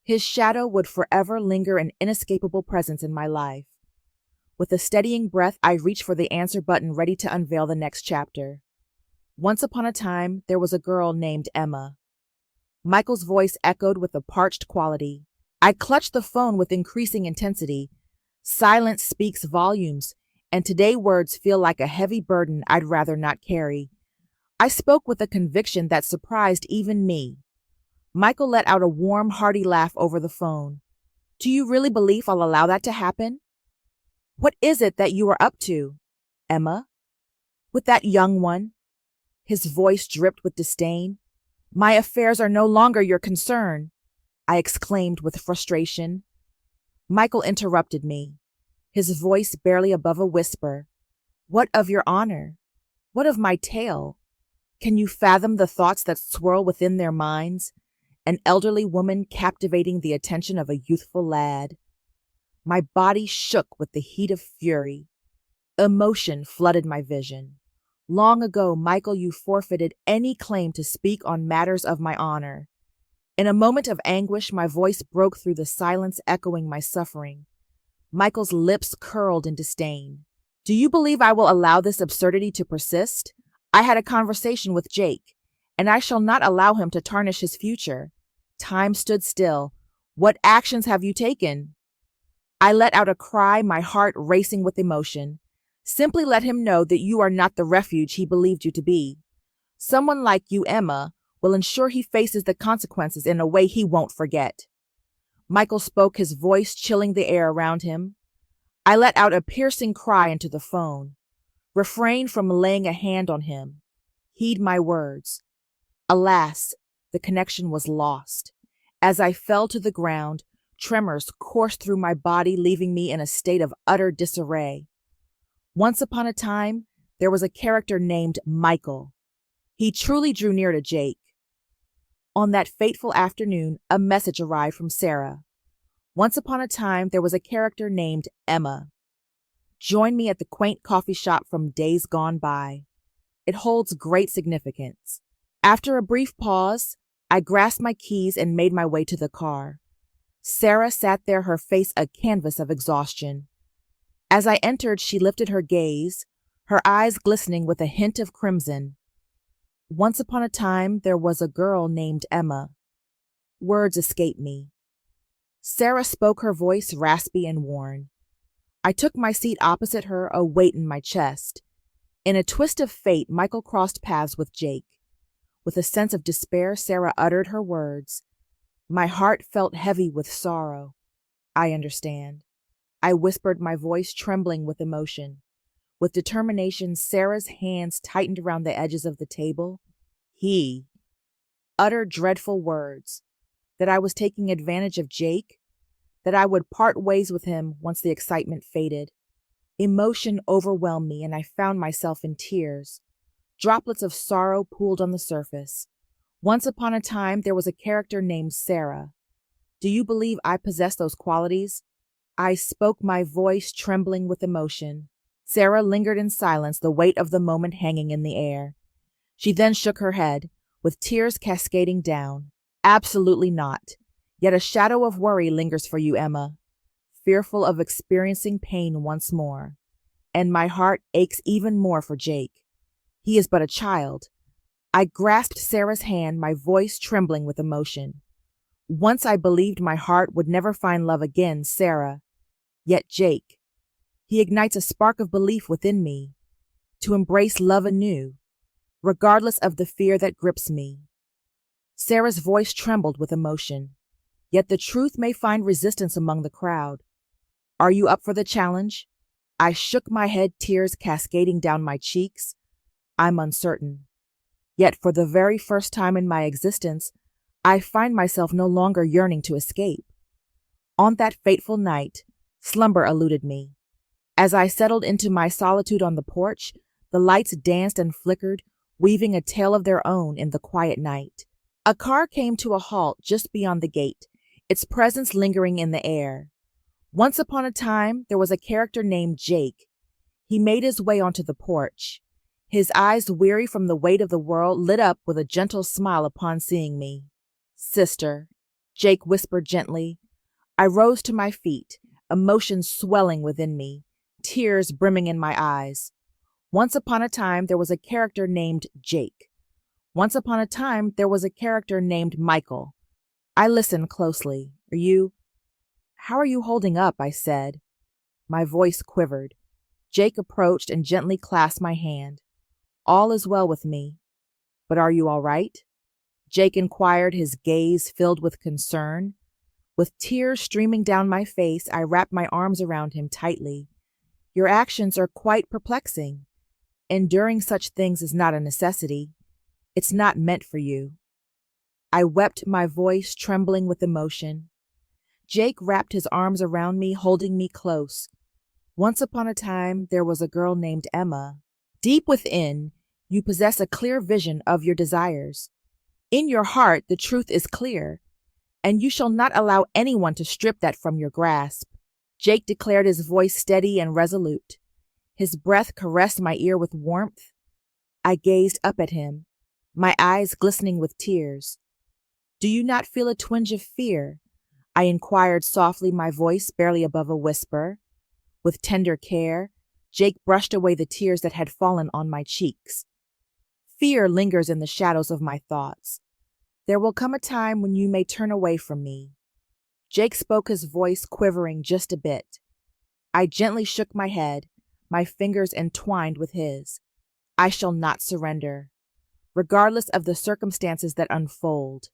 His shadow would forever linger an inescapable presence in my life. With a steadying breath, I reached for the answer button, ready to unveil the next chapter. Once upon a time, there was a girl named Emma. Michael's voice echoed with a parched quality. I clutched the phone with increasing intensity. Silence speaks volumes, and today words feel like a heavy burden I'd rather not carry. I spoke with a conviction that surprised even me. Michael let out a warm, hearty laugh over the phone. Do you really believe I'll allow that to happen? What is it that you are up to, Emma? With that young one? His voice dripped with disdain. My affairs are no longer your concern, I exclaimed with frustration. Michael interrupted me, his voice barely above a whisper. What of your honor? What of my tale? Can you fathom the thoughts that swirl within their minds? An elderly woman captivating the attention of a youthful lad. My body shook with the heat of fury. Emotion flooded my vision. Long ago, Michael, you forfeited any claim to speak on matters of my honor. In a moment of anguish, my voice broke through the silence, echoing my suffering. Michael's lips curled in disdain. Do you believe I will allow this absurdity to persist? I had a conversation with Jake, and I shall not allow him to tarnish his future. Time stood still. What actions have you taken? I let out a cry, my heart racing with emotion. Simply let him know that you are not the refuge he believed you to be. Someone like you, Emma, will ensure he faces the consequences in a way he won't forget. Michael spoke, his voice chilling the air around him. I let out a piercing cry into the phone. Refrain from laying a hand on him. Heed my words. Alas, the connection was lost. As I fell to the ground, tremors coursed through my body, leaving me in a state of utter disarray. Once upon a time, there was a character named Michael. He truly drew near to Jake. On that fateful afternoon, a message arrived from Sarah. Once upon a time, there was a character named Emma. Join me at the quaint coffee shop from days gone by. It holds great significance. After a brief pause, I grasped my keys and made my way to the car. Sarah sat there, her face a canvas of exhaustion. As I entered, she lifted her gaze, her eyes glistening with a hint of crimson. Once upon a time, there was a girl named Emma. Words escaped me. Sarah spoke, her voice raspy and worn. I took my seat opposite her, a weight in my chest. In a twist of fate, Michael crossed paths with Jake. With a sense of despair, Sarah uttered her words. My heart felt heavy with sorrow. I understand. I whispered, my voice trembling with emotion. With determination, Sarah's hands tightened around the edges of the table. He uttered dreadful words. That I was taking advantage of Jake. That I would part ways with him once the excitement faded. Emotion overwhelmed me, and I found myself in tears. Droplets of sorrow pooled on the surface. Once upon a time, there was a character named Sarah. Do you believe I possess those qualities? I spoke, my voice trembling with emotion. Sarah lingered in silence, the weight of the moment hanging in the air. She then shook her head, with tears cascading down. Absolutely not. Yet a shadow of worry lingers for you, Emma, fearful of experiencing pain once more. And my heart aches even more for Jake. He is but a child. I grasped Sarah's hand, my voice trembling with emotion. Once I believed my heart would never find love again, Sarah. Yet Jake. He ignites a spark of belief within me, to embrace love anew, regardless of the fear that grips me. Sarah's voice trembled with emotion. Yet the truth may find resistance among the crowd. Are you up for the challenge? I shook my head, tears cascading down my cheeks. I'm uncertain. Yet for the very first time in my existence, I find myself no longer yearning to escape. On that fateful night, slumber eluded me. As I settled into my solitude on the porch, the lights danced and flickered, weaving a tale of their own in the quiet night. A car came to a halt just beyond the gate, its presence lingering in the air. Once upon a time, there was a character named Jake. He made his way onto the porch. His eyes, weary from the weight of the world, lit up with a gentle smile upon seeing me. "Sister," Jake whispered gently. I rose to my feet, emotions swelling within me, tears brimming in my eyes. Once upon a time, there was a character named Jake. Once upon a time, there was a character named Michael. I listened closely. How are you holding up?" I said. My voice quivered. Jake approached and gently clasped my hand. "All is well with me. But are you all right?" Jake inquired, his gaze filled with concern. With tears streaming down my face, I wrapped my arms around him tightly. "Your actions are quite perplexing. Enduring such things is not a necessity. It's not meant for you." I wept, my voice trembling with emotion. Jake wrapped his arms around me, holding me close. "Once upon a time, there was a girl named Emma. Deep within, you possess a clear vision of your desires. In your heart, the truth is clear, and you shall not allow anyone to strip that from your grasp." Jake declared, his voice steady and resolute. His breath caressed my ear with warmth. I gazed up at him, my eyes glistening with tears. "Do you not feel a twinge of fear?" I inquired softly, my voice barely above a whisper. With tender care, Jake brushed away the tears that had fallen on my cheeks. "Fear lingers in the shadows of my thoughts. There will come a time when you may turn away from me." Jake spoke, his voice quivering just a bit. I gently shook my head, my fingers entwined with his. "I shall not surrender. Regardless of the circumstances that unfold,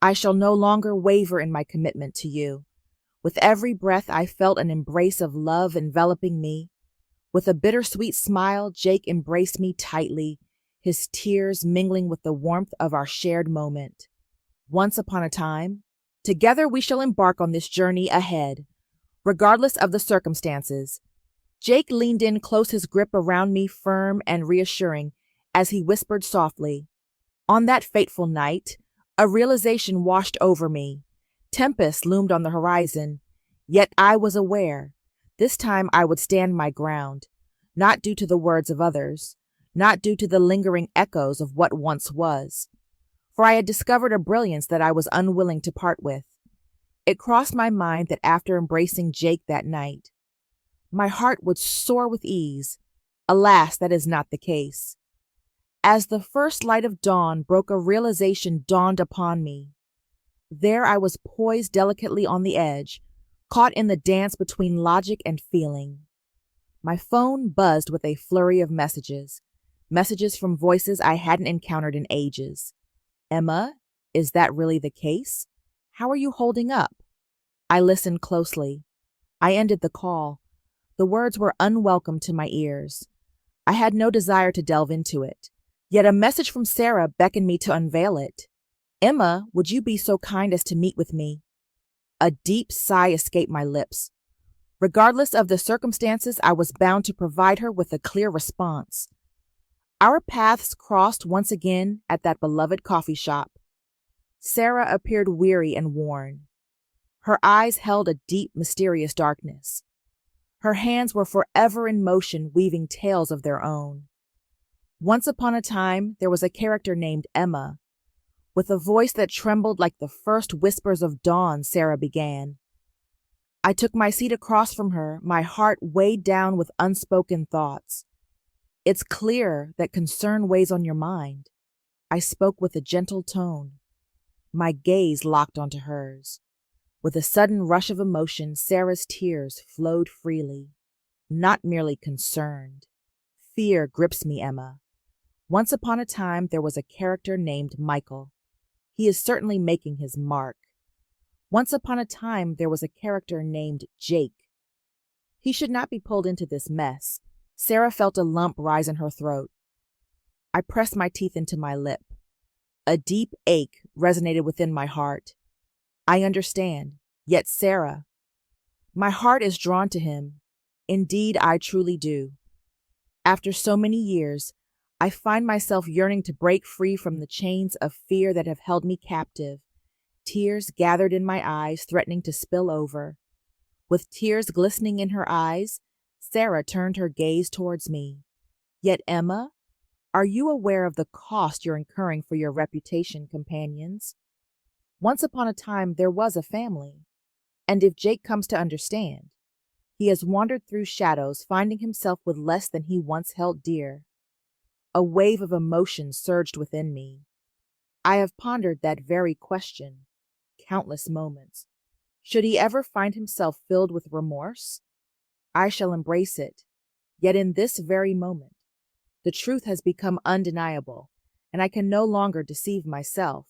I shall no longer waver in my commitment to you." With every breath, I felt an embrace of love enveloping me. With a bittersweet smile, Jake embraced me tightly, his tears mingling with the warmth of our shared moment. "Once upon a time, together we shall embark on this journey ahead, regardless of the circumstances." Jake leaned in close, his grip around me firm and reassuring, as he whispered softly, "On that fateful night, a realization washed over me. Tempest loomed on the horizon, yet I was aware. This time I would stand my ground, not due to the words of others, not due to the lingering echoes of what once was, for I had discovered a brilliance that I was unwilling to part with. It crossed my mind that after embracing Jake that night, my heart would soar with ease. Alas, that is not the case. As the first light of dawn broke, a realization dawned upon me. There I was poised delicately on the edge, caught in the dance between logic and feeling. My phone buzzed with a flurry of messages from voices I hadn't encountered in ages. "Emma, is that really the case? How are you holding up?" I listened closely. I ended the call. The words were unwelcome to my ears. I had no desire to delve into it. Yet a message from Sarah beckoned me to unveil it. "Emma, would you be so kind as to meet with me?" A deep sigh escaped my lips. Regardless of the circumstances, I was bound to provide her with a clear response. Our paths crossed once again at that beloved coffee shop. Sarah appeared weary and worn. Her eyes held a deep, mysterious darkness. Her hands were forever in motion, weaving tales of their own. Once upon a time, there was a character named Emma. With a voice that trembled like the first whispers of dawn, Sarah began. I took my seat across from her, my heart weighed down with unspoken thoughts. "It's clear that concern weighs on your mind." I spoke with a gentle tone. My gaze locked onto hers. With a sudden rush of emotion, Sarah's tears flowed freely. "Not merely concerned. Fear grips me, Emma. Once upon a time, there was a character named Michael. He is certainly making his mark. Once upon a time, there was a character named Jake. He should not be pulled into this mess." Sarah felt a lump rise in her throat. I pressed my teeth into my lip. A deep ache resonated within my heart. "I understand. Yet, Sarah, My heart is drawn to him. Indeed, I truly do. After so many years, I find myself yearning to break free from the chains of fear that have held me captive. Tears gathered in my eyes, threatening to spill over. With tears glistening in her eyes, Sarah turned her gaze towards me. Yet, Emma, are you aware of the cost you're incurring for your reputation, companions? Once upon a time, there was a family. And if Jake comes to understand, he has wandered through shadows, finding himself with less than he once held dear. A wave of emotion surged within me. I have pondered that very question countless moments. Should he ever find himself filled with remorse, I shall embrace it. Yet in this very moment, the truth has become undeniable, and I can no longer deceive myself.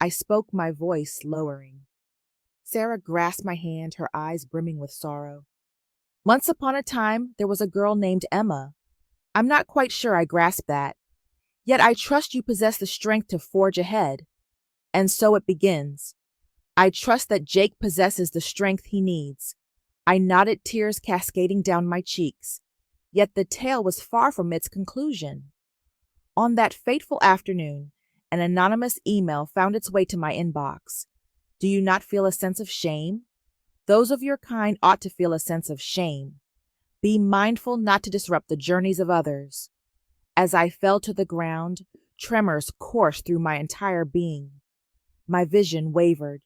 I spoke, my voice lowering. Sarah grasped my hand, her eyes brimming with sorrow. Once upon a time, there was a girl named Emma. I'm not quite sure I grasp that. Yet I trust you possess the strength to forge ahead. And so it begins. I trust that Jake possesses the strength he needs. I nodded, tears cascading down my cheeks. Yet the tale was far from its conclusion. On that fateful afternoon, an anonymous email found its way to my inbox. Do you not feel a sense of shame? Those of your kind ought to feel a sense of shame. Be mindful not to disrupt the journeys of others. As I fell to the ground, tremors coursed through my entire being. My vision wavered.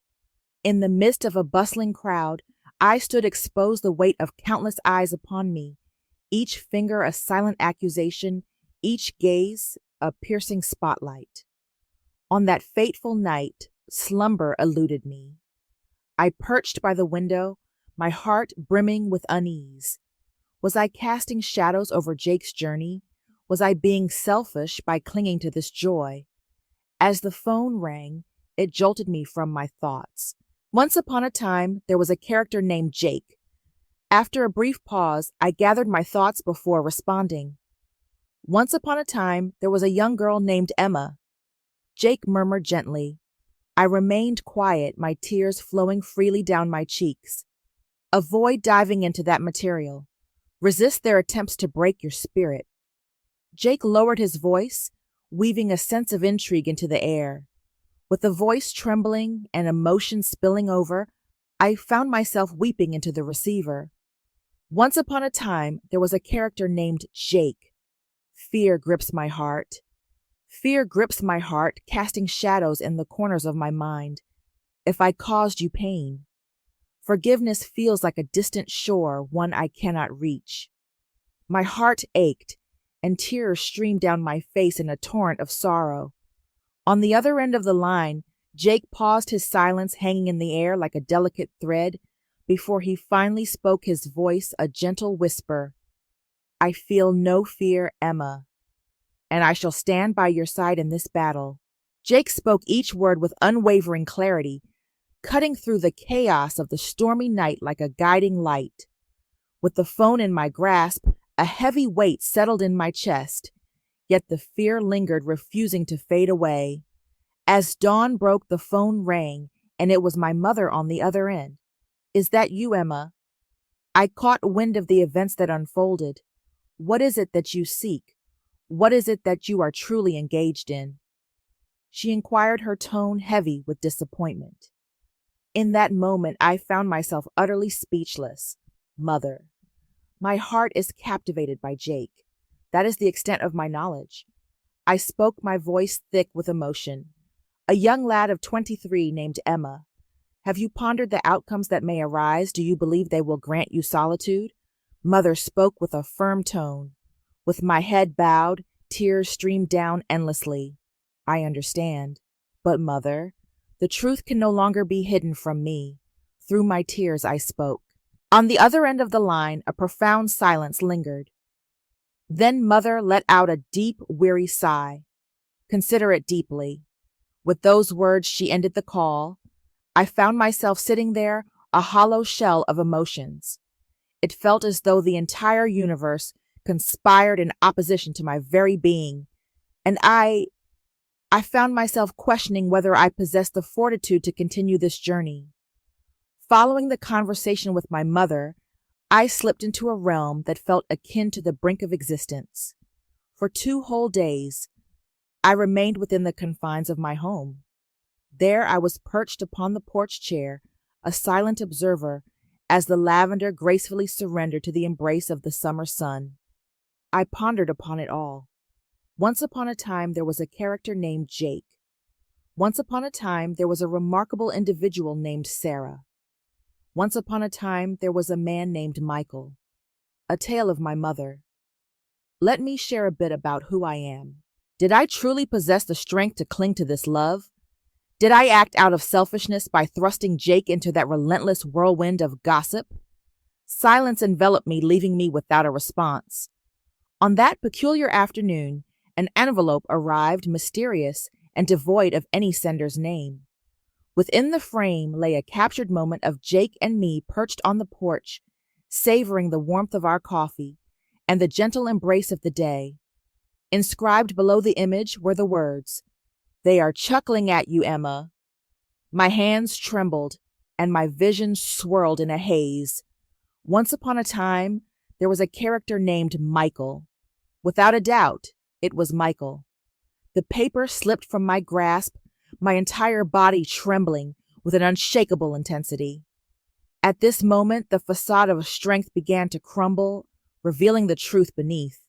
In the midst of a bustling crowd, I stood exposed, the weight of countless eyes upon me, each finger a silent accusation, each gaze a piercing spotlight. On that fateful night, slumber eluded me. I perched by the window, my heart brimming with unease. Was I casting shadows over Jake's journey? Was I being selfish by clinging to this joy? As the phone rang, it jolted me from my thoughts. Once upon a time, there was a character named Jake. After a brief pause, I gathered my thoughts before responding. Once upon a time, there was a young girl named Emma. Jake murmured gently. I remained quiet, my tears flowing freely down my cheeks. Avoid diving into that material. Resist their attempts to break your spirit. Jake lowered his voice, weaving a sense of intrigue into the air. With the voice trembling and emotion spilling over, I found myself weeping into the receiver. Once upon a time, there was a character named Jake. Fear grips my heart. Fear grips my heart, casting shadows in the corners of my mind. If I caused you pain, forgiveness feels like a distant shore, one I cannot reach. My heart ached, and tears streamed down my face in a torrent of sorrow. On the other end of the line, Jake paused, his silence hanging in the air like a delicate thread, before he finally spoke, his voice a gentle whisper. I feel no fear, Emma, and I shall stand by your side in this battle. Jake spoke each word with unwavering clarity, cutting through the chaos of the stormy night like a guiding light. With the phone in my grasp, a heavy weight settled in my chest, yet the fear lingered, refusing to fade away. As dawn broke, the phone rang, and it was my mother on the other end. Is that you, Emma? I caught wind of the events that unfolded. What is it that you seek? What is it that you are truly engaged in? She inquired, her tone heavy with disappointment. In that moment, I found myself utterly speechless. Mother. My heart is captivated by Jake. That is the extent of my knowledge. I spoke, my voice thick with emotion. A young lad of 23 named Emma. Have you pondered the outcomes that may arise? Do you believe they will grant you solitude? Mother spoke with a firm tone. With my head bowed, tears streamed down endlessly. I understand. But, Mother, the truth can no longer be hidden from me. Through my tears I spoke. On the other end of the line, a profound silence lingered. Then Mother let out a deep, weary sigh. Consider it deeply. With those words, she ended the call. I found myself sitting there, a hollow shell of emotions. It felt as though the entire universe conspired in opposition to my very being, and I found myself questioning whether I possessed the fortitude to continue this journey. Following the conversation with my mother, I slipped into a realm that felt akin to the brink of existence. For 2 whole days, I remained within the confines of my home. There I was perched upon the porch chair, a silent observer, as the lavender gracefully surrendered to the embrace of the summer sun. I pondered upon it all. Once upon a time there was a character named Jake. Once upon a time there was a remarkable individual named Sarah. Once upon a time there was a man named Michael. A tale of my mother. Let me share a bit about who I am. Did I truly possess the strength to cling to this love? Did I act out of selfishness by thrusting Jake into that relentless whirlwind of gossip? Silence enveloped me, leaving me without a response. On that peculiar afternoon, an envelope arrived, mysterious and devoid of any sender's name. Within the frame lay a captured moment of Jake and me perched on the porch, savoring the warmth of our coffee and the gentle embrace of the day. Inscribed below the image were the words, "They are chuckling at you, Emma." My hands trembled, and my vision swirled in a haze. Once upon a time, there was a character named Michael. Without a doubt, it was Michael. The paper slipped from my grasp, my entire body trembling with an unshakable intensity. At this moment, the facade of strength began to crumble, revealing the truth beneath.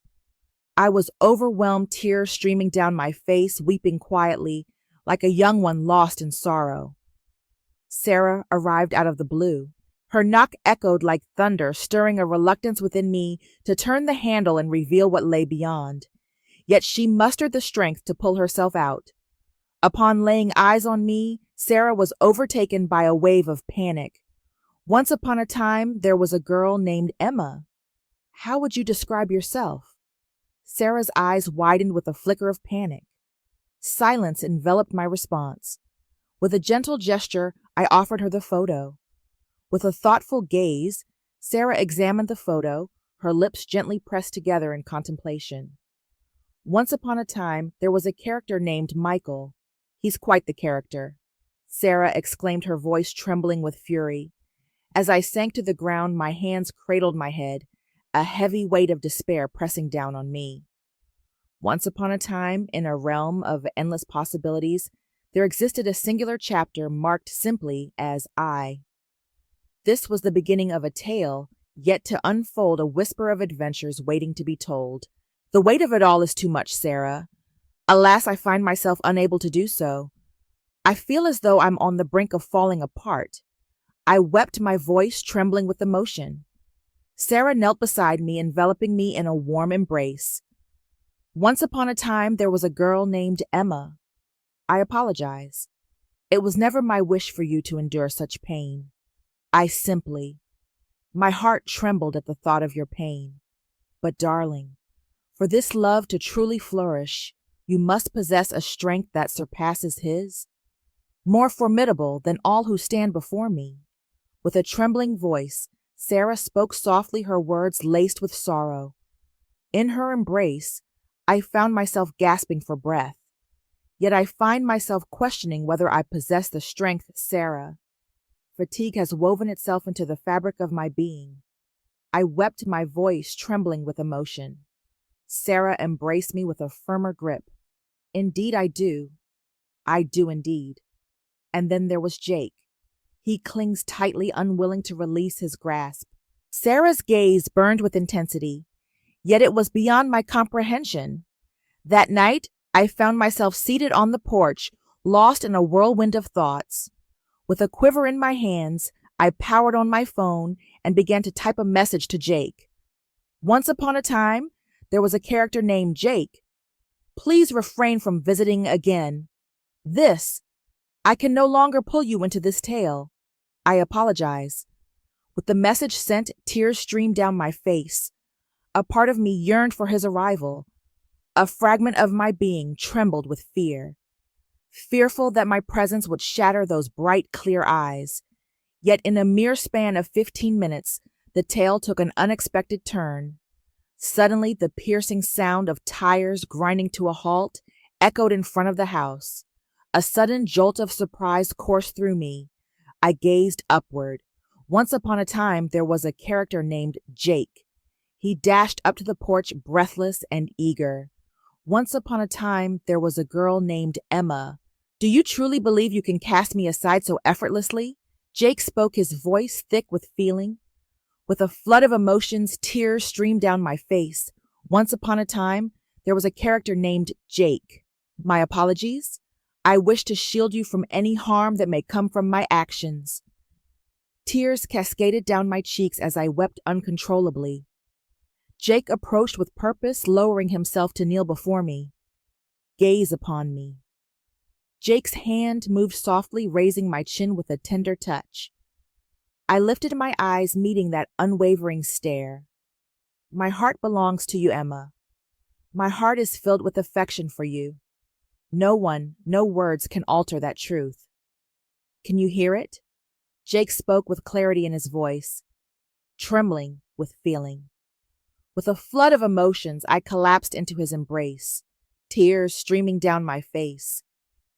I was overwhelmed, tears streaming down my face, weeping quietly, like a young one lost in sorrow. Sarah arrived out of the blue. Her knock echoed like thunder, stirring a reluctance within me to turn the handle and reveal what lay beyond. Yet she mustered the strength to pull herself out. Upon laying eyes on me, Sarah was overtaken by a wave of panic. Once upon a time, there was a girl named Emma. How would you describe yourself? Sarah's eyes widened with a flicker of panic. Silence enveloped my response. With a gentle gesture, I offered her the photo. With a thoughtful gaze, Sarah examined the photo, her lips gently pressed together in contemplation. Once upon a time, there was a character named Michael. He's quite the character, Sarah exclaimed, her voice trembling with fury. As I sank to the ground, my hands cradled my head, a heavy weight of despair pressing down on me. Once upon a time, in a realm of endless possibilities, there existed a singular chapter marked simply as I. This was the beginning of a tale, yet to unfold a whisper of adventures waiting to be told. The weight of it all is too much, Sarah. Alas, I find myself unable to do so. I feel as though I'm on the brink of falling apart. I wept, my voice trembling with emotion. Sarah knelt beside me, enveloping me in a warm embrace. Once upon a time, there was a girl named Emma. I apologize. It was never my wish for you to endure such pain. My heart trembled at the thought of your pain. But darling, for this love to truly flourish, you must possess a strength that surpasses his, more formidable than all who stand before me. With a trembling voice, Sarah spoke softly, her words laced with sorrow. In her embrace, I found myself gasping for breath. Yet I find myself questioning whether I possess the strength, Sarah. Fatigue has woven itself into the fabric of my being. I wept, my voice trembling with emotion. Sarah embraced me with a firmer grip. Indeed, I do. I do indeed. And then there was Jake. He clings tightly, unwilling to release his grasp. Sarah's gaze burned with intensity, yet it was beyond my comprehension. That night, I found myself seated on the porch, lost in a whirlwind of thoughts. With a quiver in my hands, I powered on my phone and began to type a message to Jake. Once upon a time, there was a character named Jake. Please refrain from visiting again. I can no longer pull you into this tale. I apologize. With the message sent, tears streamed down my face. A part of me yearned for his arrival. A fragment of my being trembled with fear. Fearful that my presence would shatter those bright, clear eyes. Yet in a mere span of 15 minutes, the tale took an unexpected turn. Suddenly, the piercing sound of tires grinding to a halt echoed in front of the house. A sudden jolt of surprise coursed through me. I gazed upward. Once upon a time, there was a character named Jake. He dashed up to the porch breathless and eager. Once upon a time, there was a girl named Emma. Do you truly believe you can cast me aside so effortlessly? Jake spoke, his voice thick with feeling. With a flood of emotions, tears streamed down my face. Once upon a time, there was a character named Jake. My apologies. I wish to shield you from any harm that may come from my actions. Tears cascaded down my cheeks as I wept uncontrollably. Jake approached with purpose, lowering himself to kneel before me. Gaze upon me. Jake's hand moved softly, raising my chin with a tender touch. I lifted my eyes, meeting that unwavering stare. My heart belongs to you, Emma. My heart is filled with affection for you. No one, no words can alter that truth. Can you hear it? Jake spoke with clarity in his voice, trembling with feeling. With a flood of emotions, I collapsed into his embrace, tears streaming down my face.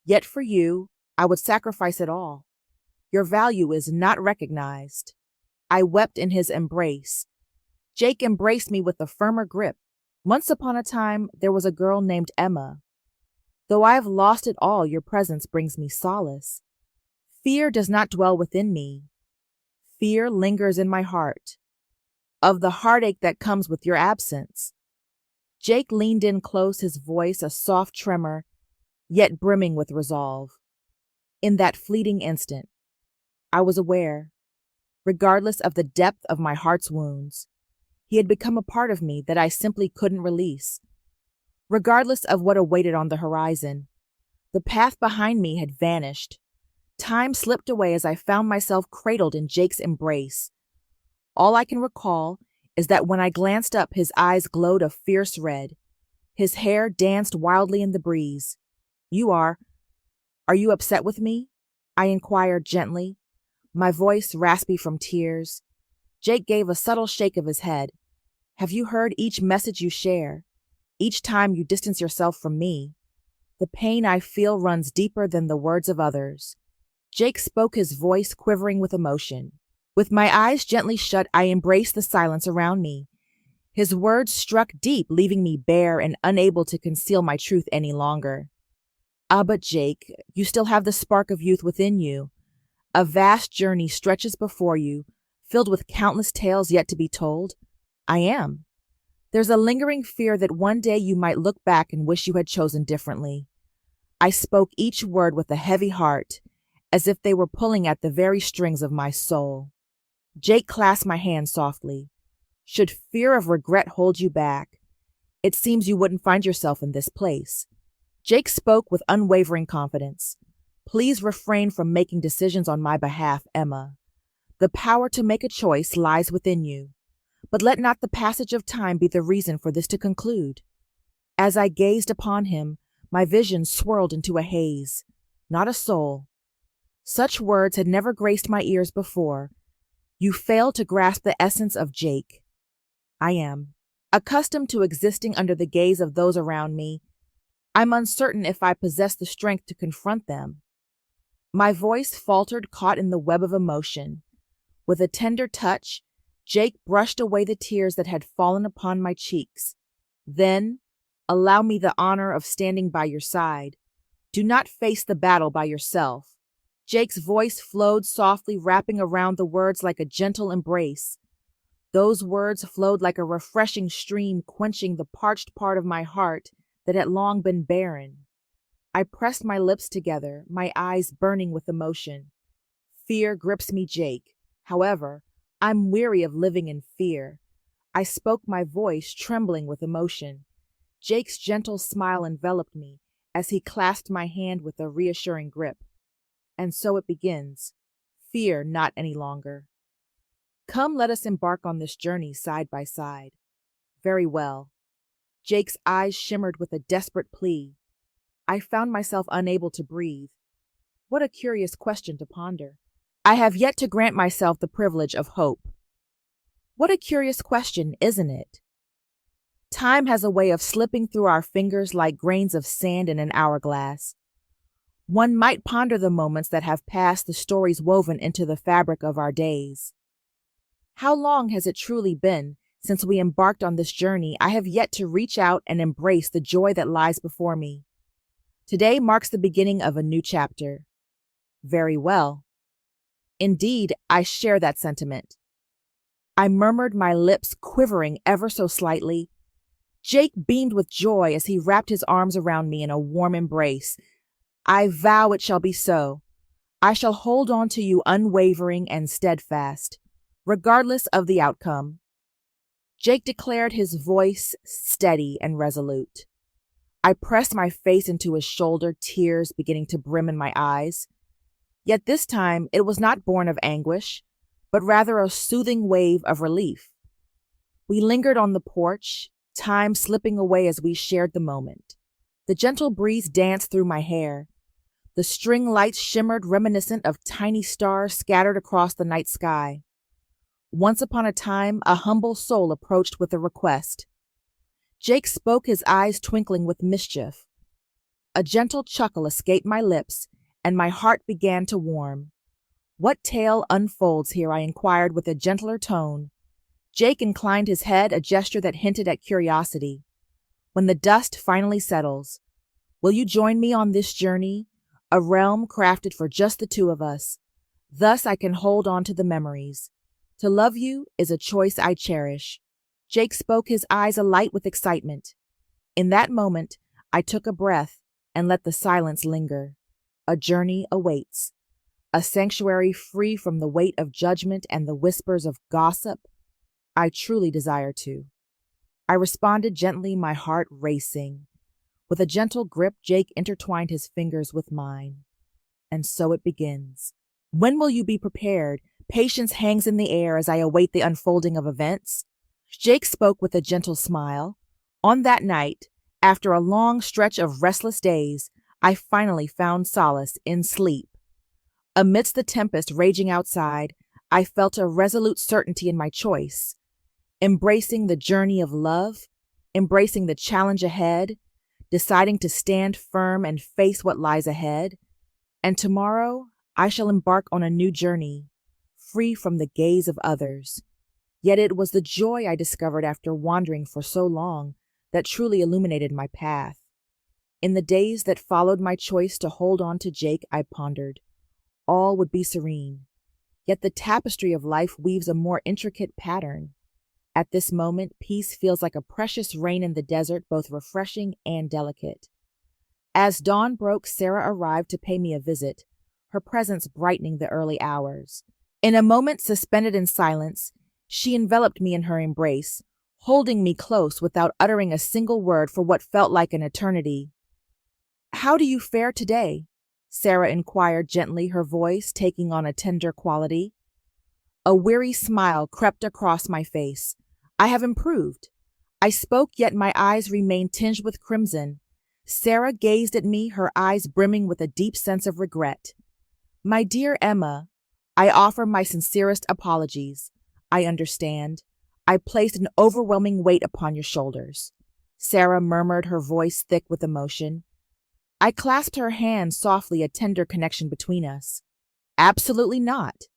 Yet for you, I would sacrifice it all. Your value is not recognized. I wept in his embrace. Jake embraced me with a firmer grip. Once upon a time, there was a girl named Emma. Though I have lost it all, your presence brings me solace. Fear does not dwell within me. Fear lingers in my heart, of the heartache that comes with your absence. Jake leaned in close, his voice a soft tremor, yet brimming with resolve. In that fleeting instant, I was aware, regardless of the depth of my heart's wounds, he had become a part of me that I simply couldn't release. Regardless of what awaited on the horizon, the path behind me had vanished. Time slipped away as I found myself cradled in Jake's embrace. All I can recall is that when I glanced up, his eyes glowed a fierce red. His hair danced wildly in the breeze. Are you upset with me? I inquired gently, my voice raspy from tears. Jake gave a subtle shake of his head. Have you heard each message you share? Each time you distance yourself from me, the pain I feel runs deeper than the words of others. Jake spoke, his voice quivering with emotion. With my eyes gently shut, I embraced the silence around me. His words struck deep, leaving me bare and unable to conceal my truth any longer. But Jake, you still have the spark of youth within you. A vast journey stretches before you, filled with countless tales yet to be told. I am. There's a lingering fear that one day you might look back and wish you had chosen differently. I spoke each word with a heavy heart, as if they were pulling at the very strings of my soul. Jake clasped my hand softly. Should fear of regret hold you back, it seems you wouldn't find yourself in this place. Jake spoke with unwavering confidence. Please refrain from making decisions on my behalf, Emma. The power to make a choice lies within you. But let not the passage of time be the reason for this to conclude. As I gazed upon him, my vision swirled into a haze, not a soul. Such words had never graced my ears before. You fail to grasp the essence of Jake. I am. Accustomed to existing under the gaze of those around me, I'm uncertain if I possess the strength to confront them. My voice faltered, caught in the web of emotion. With a tender touch, Jake brushed away the tears that had fallen upon my cheeks. Then, allow me the honor of standing by your side. Do not face the battle by yourself. Jake's voice flowed softly, wrapping around the words like a gentle embrace. Those words flowed like a refreshing stream, quenching the parched part of my heart that had long been barren. I pressed my lips together, my eyes burning with emotion. Fear grips me, Jake. However, I'm weary of living in fear. I spoke, my voice trembling with emotion. Jake's gentle smile enveloped me as he clasped my hand with a reassuring grip. And so it begins. Fear not any longer. Come, let us embark on this journey side by side. Very well. Jake's eyes shimmered with a desperate plea. I found myself unable to breathe. What a curious question to ponder. I have yet to grant myself the privilege of hope. What a curious question, isn't it? Time has a way of slipping through our fingers like grains of sand in an hourglass. One might ponder the moments that have passed, the stories woven into the fabric of our days. How long has it truly been since we embarked on this journey? I have yet to reach out and embrace the joy that lies before me. Today marks the beginning of a new chapter. Very well. Indeed, I share that sentiment. I murmured, my lips quivering ever so slightly. Jake beamed with joy as he wrapped his arms around me in a warm embrace. I vow it shall be so. I shall hold on to you unwavering and steadfast, regardless of the outcome. Jake declared, his voice steady and resolute. I pressed my face into his shoulder, tears beginning to brim in my eyes. Yet this time it was not born of anguish, but rather a soothing wave of relief. We lingered on the porch, time slipping away as we shared the moment. The gentle breeze danced through my hair. The string lights shimmered, reminiscent of tiny stars scattered across the night sky. Once upon a time, a humble soul approached with a request. Jake spoke, his eyes twinkling with mischief. A gentle chuckle escaped my lips, and my heart began to warm. What tale unfolds here? I inquired with a gentler tone. Jake inclined his head, a gesture that hinted at curiosity. When the dust finally settles, will you join me on this journey? A realm crafted for just the two of us. Thus I can hold on to the memories. To love you is a choice I cherish. Jake spoke, his eyes alight with excitement. In that moment, I took a breath and let the silence linger. A journey awaits. A sanctuary free from the weight of judgment and the whispers of gossip. I truly desire to. I responded gently, my heart racing. With a gentle grip, Jake intertwined his fingers with mine. And so it begins. When will you be prepared? Patience hangs in the air as I await the unfolding of events. Jake spoke with a gentle smile. On that night, after a long stretch of restless days, I finally found solace in sleep. Amidst the tempest raging outside, I felt a resolute certainty in my choice. Embracing the journey of love, embracing the challenge ahead, deciding to stand firm and face what lies ahead. And tomorrow, I shall embark on a new journey, free from the gaze of others. Yet it was the joy I discovered after wandering for so long that truly illuminated my path. In the days that followed my choice to hold on to Jake, I pondered. All would be serene. Yet the tapestry of life weaves a more intricate pattern. At this moment, peace feels like a precious rain in the desert, both refreshing and delicate. As dawn broke, Sarah arrived to pay me a visit, her presence brightening the early hours. In a moment suspended in silence, she enveloped me in her embrace, holding me close without uttering a single word for what felt like an eternity. "How do you fare today?" Sarah inquired gently, her voice taking on a tender quality. A weary smile crept across my face. I have improved. I spoke, yet my eyes remained tinged with crimson. Sarah gazed at me, her eyes brimming with a deep sense of regret. "My dear Emma, I offer my sincerest apologies. I understand. I placed an overwhelming weight upon your shoulders," Sarah murmured, her voice thick with emotion. I clasped her hand softly, a tender connection between us. "Absolutely not."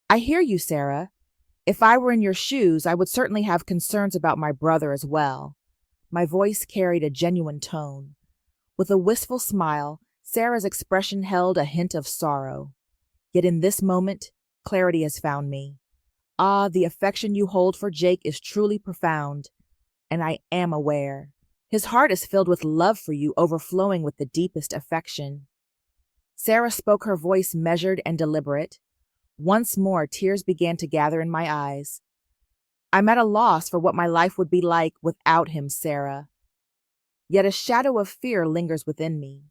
"I hear you, Sarah. If I were in your shoes, I would certainly have concerns about my brother as well." My voice carried a genuine tone. With a wistful smile, Sarah's expression held a hint of sorrow. Yet in this moment, clarity has found me. Ah, the affection you hold for Jake is truly profound, and I am aware. His heart is filled with love for you, overflowing with the deepest affection. Sarah spoke, her voice measured and deliberate. Once more, tears began to gather in my eyes. "I'm at a loss for what my life would be like without him, Sarah. Yet a shadow of fear lingers within me,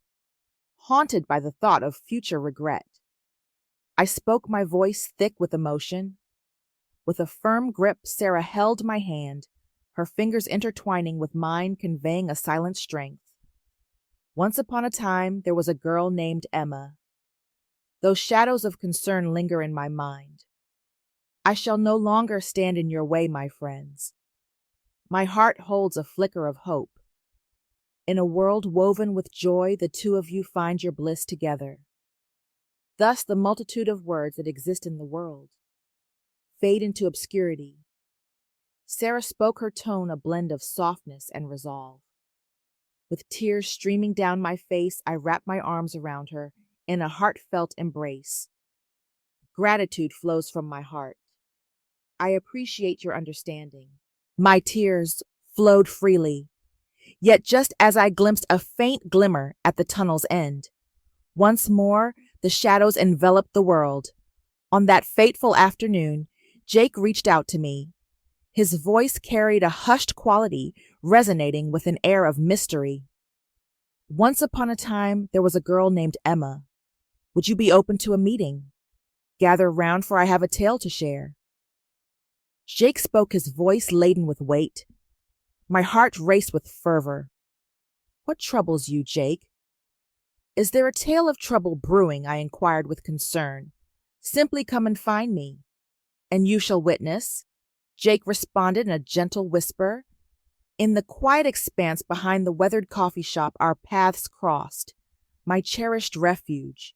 haunted by the thought of future regret." I spoke, my voice thick with emotion. With a firm grip, Sarah held my hand, her fingers intertwining with mine, conveying a silent strength. "Once upon a time, there was a girl named Emma. Those shadows of concern linger in my mind. I shall no longer stand in your way, my friends. My heart holds a flicker of hope. In a world woven with joy, the two of you find your bliss together. Thus the multitude of words that exist in the world. fade into obscurity. Sarah spoke, her tone a blend of softness and resolve. With tears streaming down my face, I wrapped my arms around her in a heartfelt embrace. Gratitude flows from my heart. I appreciate your understanding. My tears flowed freely, yet just as I glimpsed a faint glimmer at the tunnel's end, once more the shadows enveloped the world. On that fateful afternoon, Jake reached out to me. His voice carried a hushed quality, resonating with an air of mystery. Once upon a time, there was a girl named Emma. Would you be open to a meeting? Gather round, for I have a tale to share. Jake spoke, his voice laden with weight. My heart raced with fervor. What troubles you, Jake? Is there a tale of trouble brewing? I inquired with concern. Simply come and find me, and you shall witness. Jake responded in a gentle whisper. In the quiet expanse behind the weathered coffee shop, our paths crossed, my cherished refuge.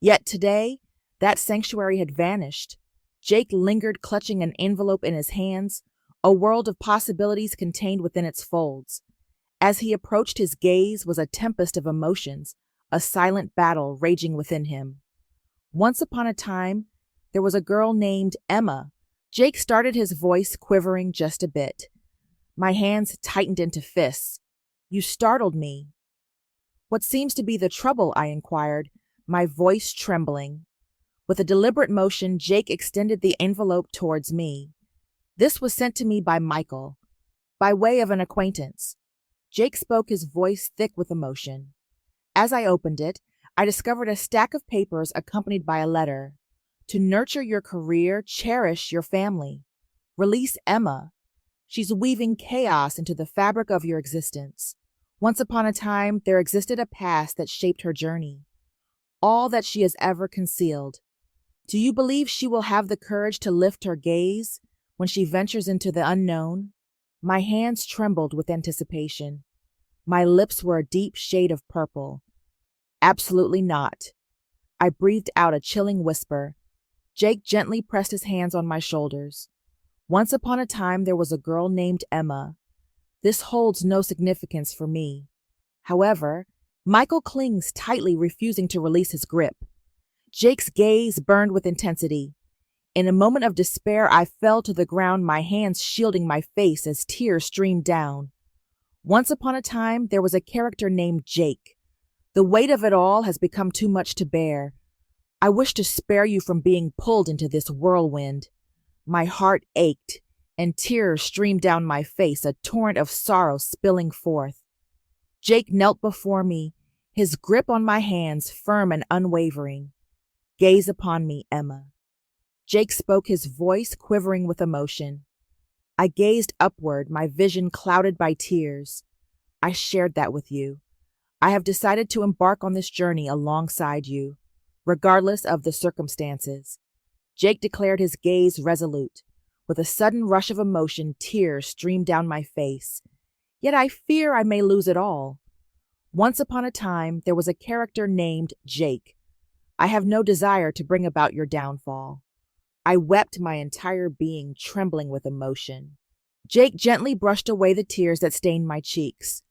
Yet today, that sanctuary had vanished. Jake lingered, clutching an envelope in his hands, a world of possibilities contained within its folds. As he approached, his gaze was a tempest of emotions, a silent battle raging within him. Once upon a time, there was a girl named Emma. Jake started, his voice quivering just a bit. My hands tightened into fists. You startled me. What seems to be the trouble? I inquired, my voice trembling. With a deliberate motion, Jake extended the envelope towards me. This was sent to me by Michael, by way of an acquaintance. Jake spoke, his voice thick with emotion. As I opened it, I discovered a stack of papers accompanied by a letter. To nurture your career, cherish your family. Release Emma. She's weaving chaos into the fabric of your existence. Once upon a time, there existed a past that shaped her journey. All that she has ever concealed. Do you believe she will have the courage to lift her gaze when she ventures into the unknown? My hands trembled with anticipation. My lips were a deep shade of purple. Absolutely not. I breathed out a chilling whisper. Jake gently pressed his hands on my shoulders. Once upon a time, there was a girl named Emma. This holds no significance for me. However, Michael clings tightly, refusing to release his grip. Jake's gaze burned with intensity. In a moment of despair, I fell to the ground, my hands shielding my face as tears streamed down. Once upon a time, there was a character named Jake. The weight of it all has become too much to bear. I wish to spare you from being pulled into this whirlwind. My heart ached, and tears streamed down my face, a torrent of sorrow spilling forth. Jake knelt before me, his grip on my hands firm and unwavering. Gaze upon me, Emma. Jake spoke, his voice quivering with emotion. I gazed upward, my vision clouded by tears. I shared that with you. I have decided to embark on this journey alongside you, regardless of the circumstances. Jake declared, his gaze resolute. With a sudden rush of emotion, tears streamed down my face. Yet I fear I may lose it all. Once upon a time, there was a character named Jake. I have no desire to bring about your downfall. I wept, my entire being trembling with emotion. Jake gently brushed away the tears that stained my cheeks.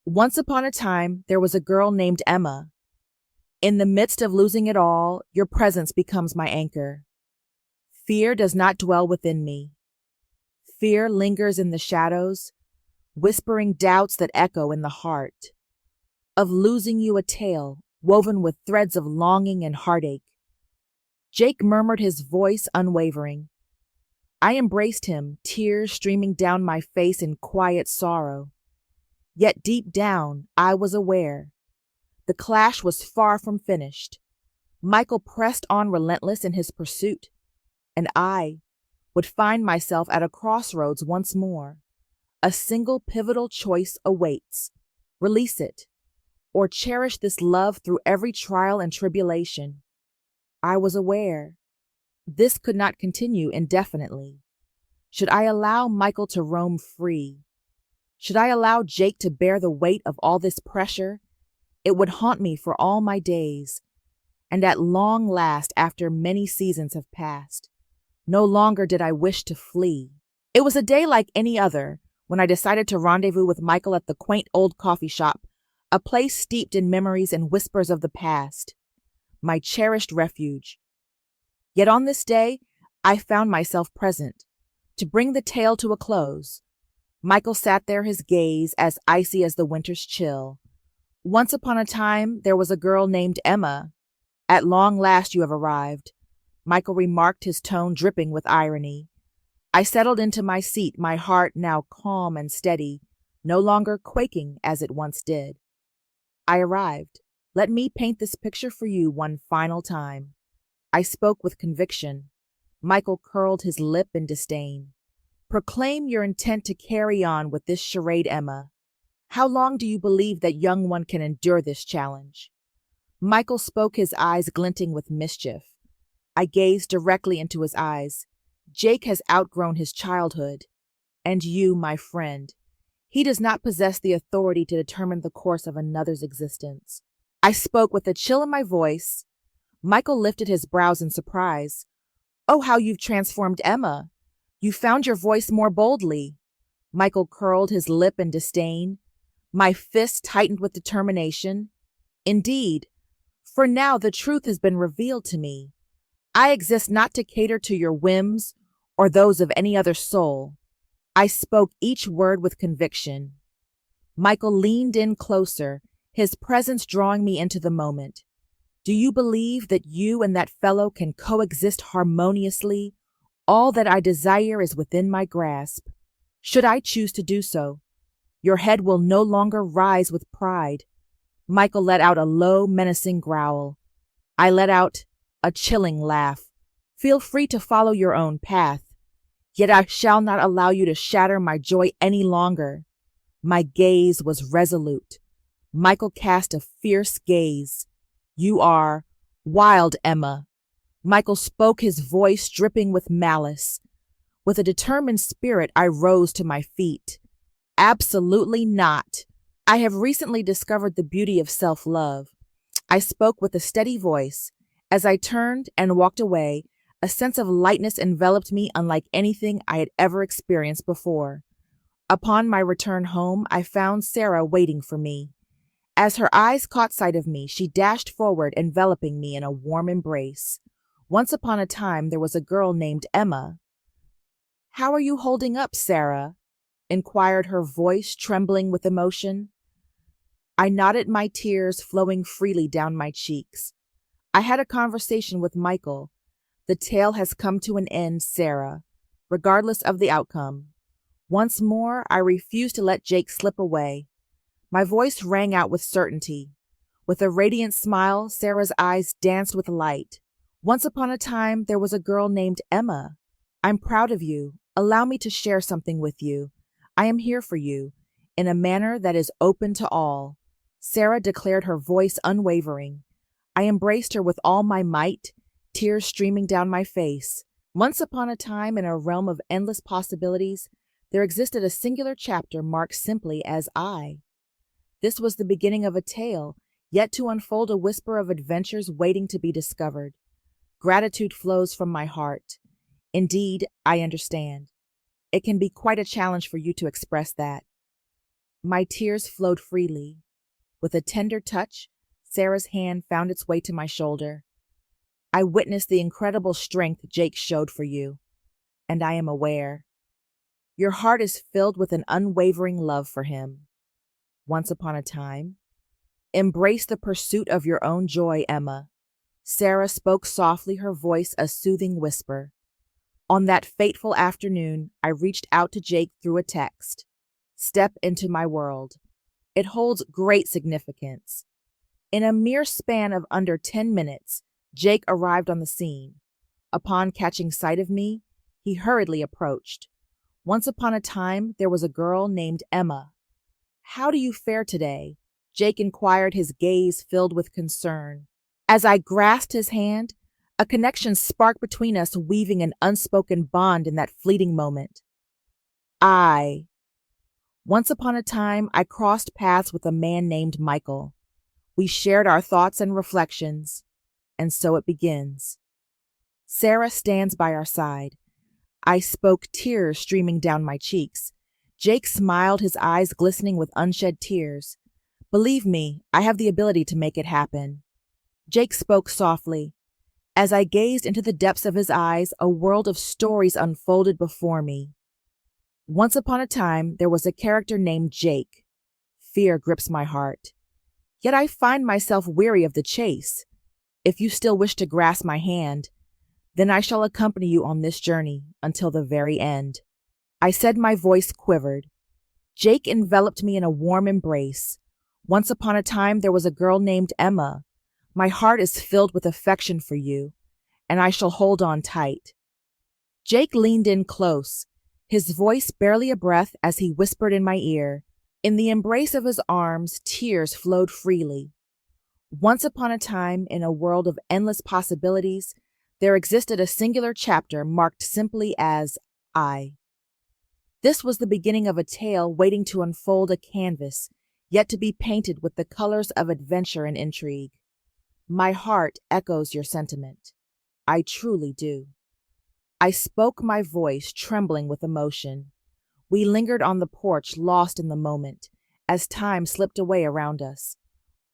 Once upon a time, there was a girl named Emma. In the midst of losing it all, your presence becomes my anchor. Fear does not dwell within me. Fear lingers in the shadows, whispering doubts that echo in the heart. Of losing you, a tale woven with threads of longing and heartache. Jake murmured, his voice unwavering. I embraced him, tears streaming down my face in quiet sorrow. Yet deep down, I was aware. The clash was far from finished. Michael pressed on, relentless in his pursuit, and I would find myself at a crossroads once more. A single pivotal choice awaits. Release it, or cherish this love through every trial and tribulation. I was aware this could not continue indefinitely. Should I allow Michael to roam free? Should I allow Jake to bear the weight of all this pressure? It would haunt me for all my days. And at long last, after many seasons have passed, No longer did I wish to flee. It was a day like any other when I decided to rendezvous with Michael at the quaint old coffee shop, a place steeped in memories and whispers of the past, my cherished refuge. Yet on this day, I found myself present. To bring the tale to a close, Michael sat there, his gaze as icy as the winter's chill. Once upon a time, there was a girl named Emma. At long last you have arrived, Michael remarked, his tone dripping with irony. I settled into my seat, my heart now calm and steady, no longer quaking as it once did. I arrived. Let me paint this picture for you one final time. I spoke with conviction. Michael curled his lip in disdain. Proclaim your intent to carry on with this charade, Emma. How long do you believe that young one can endure this challenge? Michael spoke, his eyes glinting with mischief. I gazed directly into his eyes. Jake has outgrown his childhood. And you, my friend, he does not possess the authority to determine the course of another's existence. I spoke with a chill in my voice. Michael lifted his brows in surprise. Oh, how you've transformed, Emma. You found your voice more boldly. Michael curled his lip in disdain. My fist tightened with determination. Indeed, for now the truth has been revealed to me. I exist not to cater to your whims or those of any other soul. I spoke each word with conviction. Michael leaned in closer, his presence drawing me into the moment. Do you believe that you and that fellow can coexist harmoniously? All that I desire is within my grasp. Should I choose to do so, your head will no longer rise with pride. Michael let out a low, menacing growl. I let out a chilling laugh. Feel free to follow your own path. Yet I shall not allow you to shatter my joy any longer. My gaze was resolute. Michael cast a fierce gaze. You are wild, Emma. Michael spoke, his voice dripping with malice. With a determined spirit, I rose to my feet. Absolutely not. I have recently discovered the beauty of self-love. I spoke with a steady voice. As I turned and walked away, a sense of lightness enveloped me unlike anything I had ever experienced before. Upon my return home, I found Sarah waiting for me. As her eyes caught sight of me, she dashed forward, enveloping me in a warm embrace. Once upon a time, there was a girl named Emma. How are you holding up, Sarah? Inquired her voice, trembling with emotion. I nodded, my tears flowing freely down my cheeks. I had a conversation with Michael. The tale has come to an end, Sarah, regardless of the outcome. Once more, I refused to let Jake slip away. My voice rang out with certainty. With a radiant smile, Sarah's eyes danced with light. Once upon a time, there was a girl named Emma. I'm proud of you. Allow me to share something with you. I am here for you, in a manner that is open to all. Sarah declared, her voice unwavering. I embraced her with all my might, tears streaming down my face. Once upon a time, in a realm of endless possibilities, there existed a singular chapter marked simply as I. This was the beginning of a tale, yet to unfold a whisper of adventures waiting to be discovered. Gratitude flows from my heart. Indeed, I understand. It can be quite a challenge for you to express that. My tears flowed freely. With a tender touch, Sarah's hand found its way to my shoulder. I witnessed the incredible strength Jake showed for you, and I am aware. Your heart is filled with an unwavering love for him. Once upon a time, embrace the pursuit of your own joy, Emma. Sarah spoke softly, her voice a soothing whisper. On that fateful afternoon, I reached out to Jake through a text. Step into my world. It holds great significance. In a mere span of under 10 minutes, Jake arrived on the scene. Upon catching sight of me, he hurriedly approached. Once upon a time, there was a girl named Emma. How do you fare today? Jake inquired, his gaze filled with concern. As I grasped his hand, a connection sparked between us, weaving an unspoken bond in that fleeting moment. Once upon a time, I crossed paths with a man named Michael. We shared our thoughts and reflections, and so it begins. Sarah stands by our side. I spoke, tears streaming down my cheeks. Jake smiled, his eyes glistening with unshed tears. Believe me, I have the ability to make it happen. Jake spoke softly. As I gazed into the depths of his eyes, a world of stories unfolded before me. Once upon a time, there was a character named Jake. Fear grips my heart. Yet I find myself weary of the chase. If you still wish to grasp my hand, then I shall accompany you on this journey until the very end. I said, my voice quivered. Jake enveloped me in a warm embrace. Once upon a time, there was a girl named Emma. My heart is filled with affection for you, and I shall hold on tight. Jake leaned in close, his voice barely a breath as he whispered in my ear. In the embrace of his arms, tears flowed freely. Once upon a time, in a world of endless possibilities, there existed a singular chapter marked simply as I. This was the beginning of a tale waiting to unfold, a canvas, yet to be painted with the colors of adventure and intrigue. My heart echoes your sentiment. I truly do. I spoke, my voice trembling with emotion. We lingered on the porch, lost in the moment, as time slipped away around us.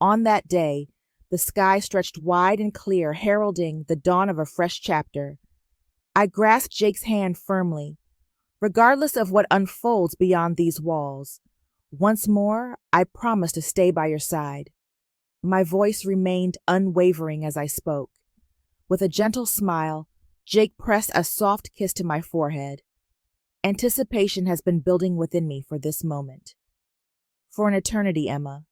On that day, the sky stretched wide and clear, heralding the dawn of a fresh chapter. I grasped Jake's hand firmly. Regardless of what unfolds beyond these walls, once more, I promise to stay by your side. My voice remained unwavering as I spoke. With a gentle smile, Jake pressed a soft kiss to my forehead. Anticipation has been building within me for this moment. For an eternity, Emma.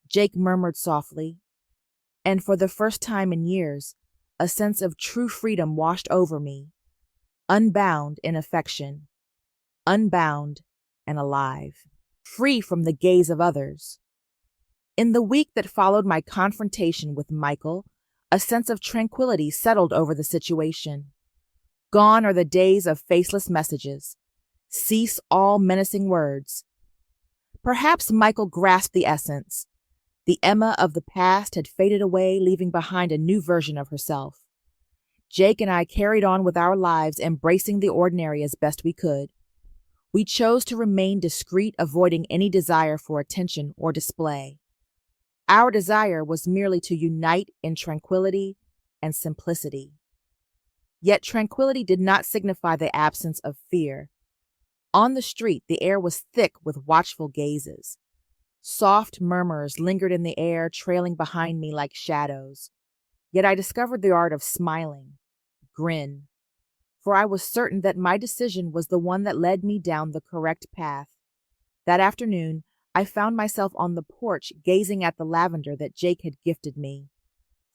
Jake murmured softly, and for the first time in years, a sense of true freedom washed over me. Unbound in affection, unbound and alive, free from the gaze of others. In the week that followed my confrontation with Michael, a sense of tranquility settled over the situation. Gone are the days of faceless messages. Cease all menacing words. Perhaps Michael grasped the essence. The Emma of the past had faded away, leaving behind a new version of herself. Jake and I carried on with our lives, embracing the ordinary as best we could. We chose to remain discreet, avoiding any desire for attention or display. Our desire was merely to unite in tranquility and simplicity. Yet tranquility did not signify the absence of fear. On the street, the air was thick with watchful gazes. Soft murmurs lingered in the air, trailing behind me like shadows. Yet I discovered the art of smiling, grin, for I was certain that my decision was the one that led me down the correct path. That afternoon, I found myself on the porch gazing at the lavender that Jake had gifted me.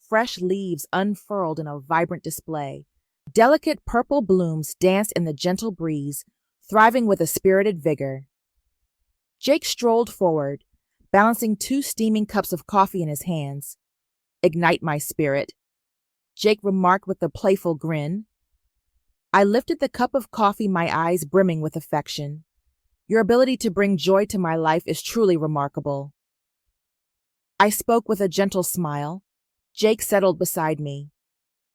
Fresh leaves unfurled in a vibrant display. Delicate purple blooms danced in the gentle breeze, thriving with a spirited vigor. Jake strolled forward, balancing 2 steaming cups of coffee in his hands. Ignite my spirit, Jake remarked with a playful grin. I lifted the cup of coffee, my eyes brimming with affection. Your ability to bring joy to my life is truly remarkable. I spoke with a gentle smile. Jake settled beside me.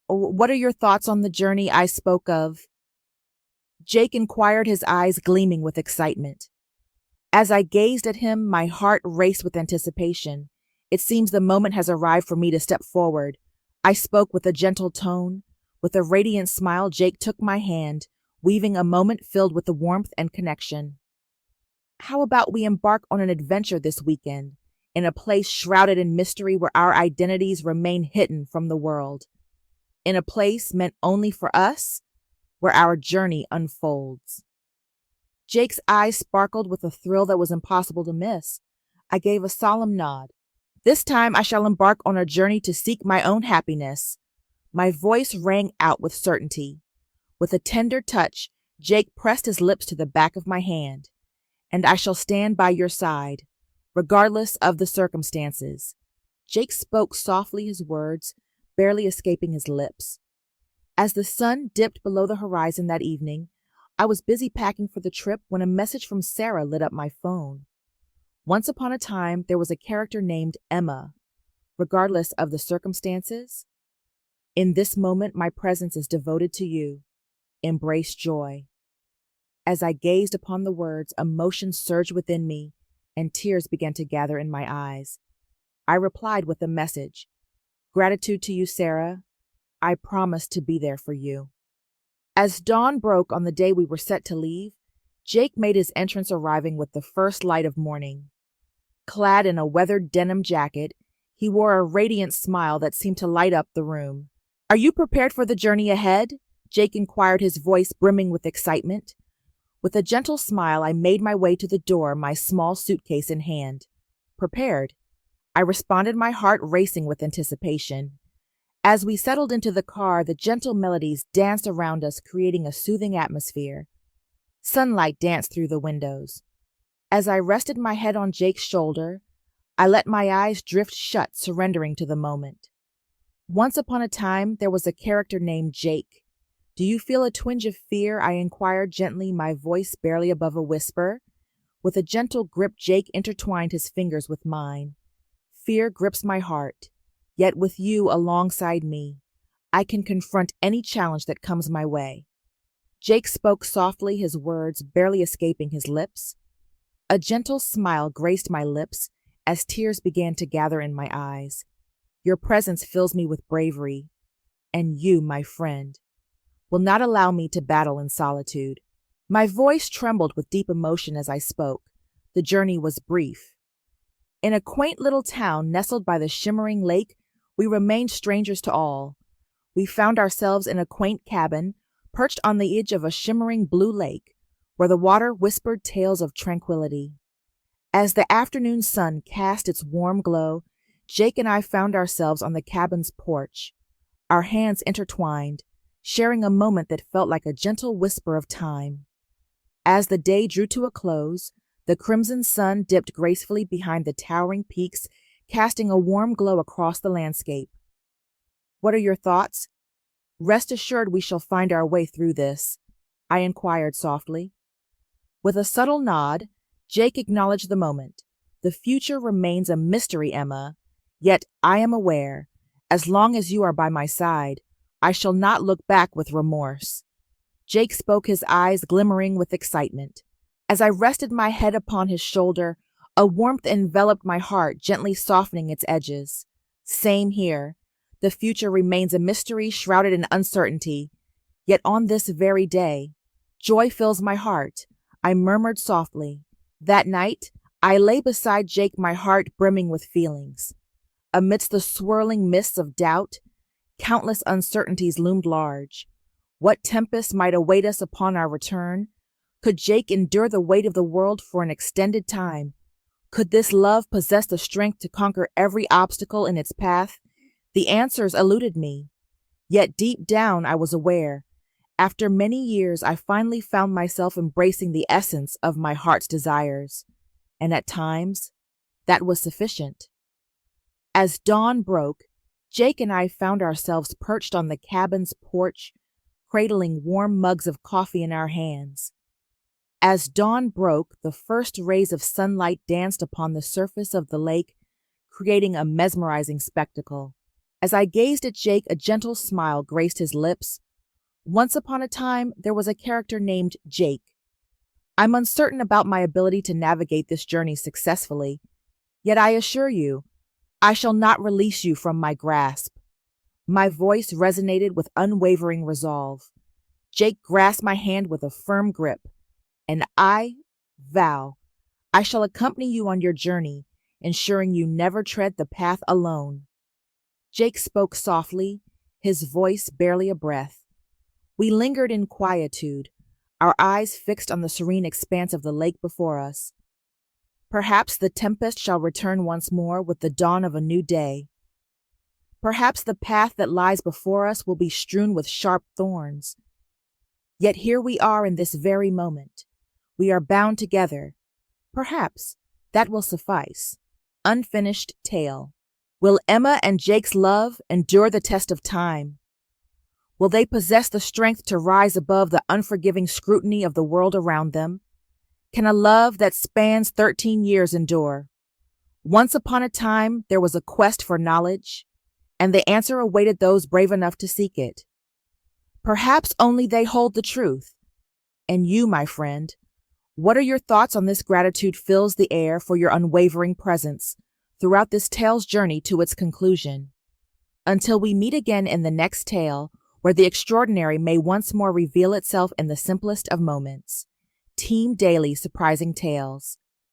What are your thoughts on the journey I spoke of? Jake inquired, his eyes gleaming with excitement. As I gazed at him, my heart raced with anticipation. It seems the moment has arrived for me to step forward. I spoke with a gentle tone. With a radiant smile, Jake took my hand, weaving a moment filled with the warmth and connection. How about we embark on an adventure this weekend, in a place shrouded in mystery where our identities remain hidden from the world, in a place meant only for us, where our journey unfolds. Jake's eyes sparkled with a thrill that was impossible to miss. I gave a solemn nod. This time I shall embark on a journey to seek my own happiness. My voice rang out with certainty. With a tender touch, Jake pressed his lips to the back of my hand. And I shall stand by your side, regardless of the circumstances. Jake spoke softly, his words barely escaping his lips. As the sun dipped below the horizon that evening, I was busy packing for the trip when a message from Sarah lit up my phone. Once upon a time, there was a character named Emma. Regardless of the circumstances, in this moment, my presence is devoted to you. embrace joy. As I gazed upon the words, emotion surged within me, and tears began to gather in my eyes. I replied with a message. Gratitude to you, Sarah. I promise to be there for you. As dawn broke on the day we were set to leave, Jake made his entrance, arriving with the first light of morning. Clad in a weathered denim jacket, he wore a radiant smile that seemed to light up the room. Are you prepared for the journey ahead? Jake inquired, his voice brimming with excitement. With a gentle smile, I made my way to the door, my small suitcase in hand. Prepared, I responded, my heart racing with anticipation. As we settled into the car, the gentle melodies danced around us, creating a soothing atmosphere. Sunlight danced through the windows. As I rested my head on Jake's shoulder, I let my eyes drift shut, surrendering to the moment. Once upon a time, there was a character named Jake. Do you feel a twinge of fear? I inquired gently, my voice barely above a whisper. With a gentle grip, Jake intertwined his fingers with mine. Fear grips my heart, yet with you alongside me, I can confront any challenge that comes my way. Jake spoke softly, his words barely escaping his lips. A gentle smile graced my lips as tears began to gather in my eyes. Your presence fills me with bravery, and you, my friend, will not allow me to battle in solitude. My voice trembled with deep emotion as I spoke. The journey was brief. In a quaint little town nestled by the shimmering lake, we remained strangers to all. We found ourselves in a quaint cabin, perched on the edge of a shimmering blue lake, where the water whispered tales of tranquility. As the afternoon sun cast its warm glow, Jake and I found ourselves on the cabin's porch, our hands intertwined, sharing a moment that felt like a gentle whisper of time. As the day drew to a close, the crimson sun dipped gracefully behind the towering peaks, casting a warm glow across the landscape. What are your thoughts? Rest assured we shall find our way through this, I inquired softly. With a subtle nod, Jake acknowledged the moment. The future remains a mystery, Emma, yet I am aware, as long as you are by my side, I shall not look back with remorse. Jake spoke, his eyes glimmering with excitement. As I rested my head upon his shoulder, a warmth enveloped my heart, gently softening its edges. Same here. The future remains a mystery shrouded in uncertainty. Yet on this very day, joy fills my heart, I murmured softly. That night, I lay beside Jake, my heart brimming with feelings. Amidst the swirling mists of doubt, countless uncertainties loomed large. What tempest might await us upon our return? Could Jake endure the weight of the world for an extended time? Could this love possess the strength to conquer every obstacle in its path? The answers eluded me. Yet deep down I was aware. After many years, I finally found myself embracing the essence of my heart's desires. And at times, that was sufficient. As dawn broke, Jake and I found ourselves perched on the cabin's porch, cradling warm mugs of coffee in our hands. As dawn broke, the first rays of sunlight danced upon the surface of the lake, creating a mesmerizing spectacle. As I gazed at Jake, a gentle smile graced his lips. Once upon a time, there was a character named Jake. I'm uncertain about my ability to navigate this journey successfully, yet I assure you, I shall not release you from my grasp. My voice resonated with unwavering resolve. Jake grasped my hand with a firm grip, and I vow I shall accompany you on your journey, ensuring you never tread the path alone. Jake spoke softly, his voice barely a breath. We lingered in quietude, our eyes fixed on the serene expanse of the lake before us. Perhaps the tempest shall return once more with the dawn of a new day. Perhaps the path that lies before us will be strewn with sharp thorns. Yet here we are in this very moment. We are bound together. Perhaps that will suffice. Unfinished tale. Will Emma and Jake's love endure the test of time? Will they possess the strength to rise above the unforgiving scrutiny of the world around them? Can a love that spans 13 years endure? Once upon a time, there was a quest for knowledge, and the answer awaited those brave enough to seek it. Perhaps only they hold the truth. And you, my friend, what are your thoughts on this gratitude fills the air for your unwavering presence throughout this tale's journey to its conclusion? Until we meet again in the next tale, where the extraordinary may once more reveal itself in the simplest of moments. Team Daily Surprising Tales.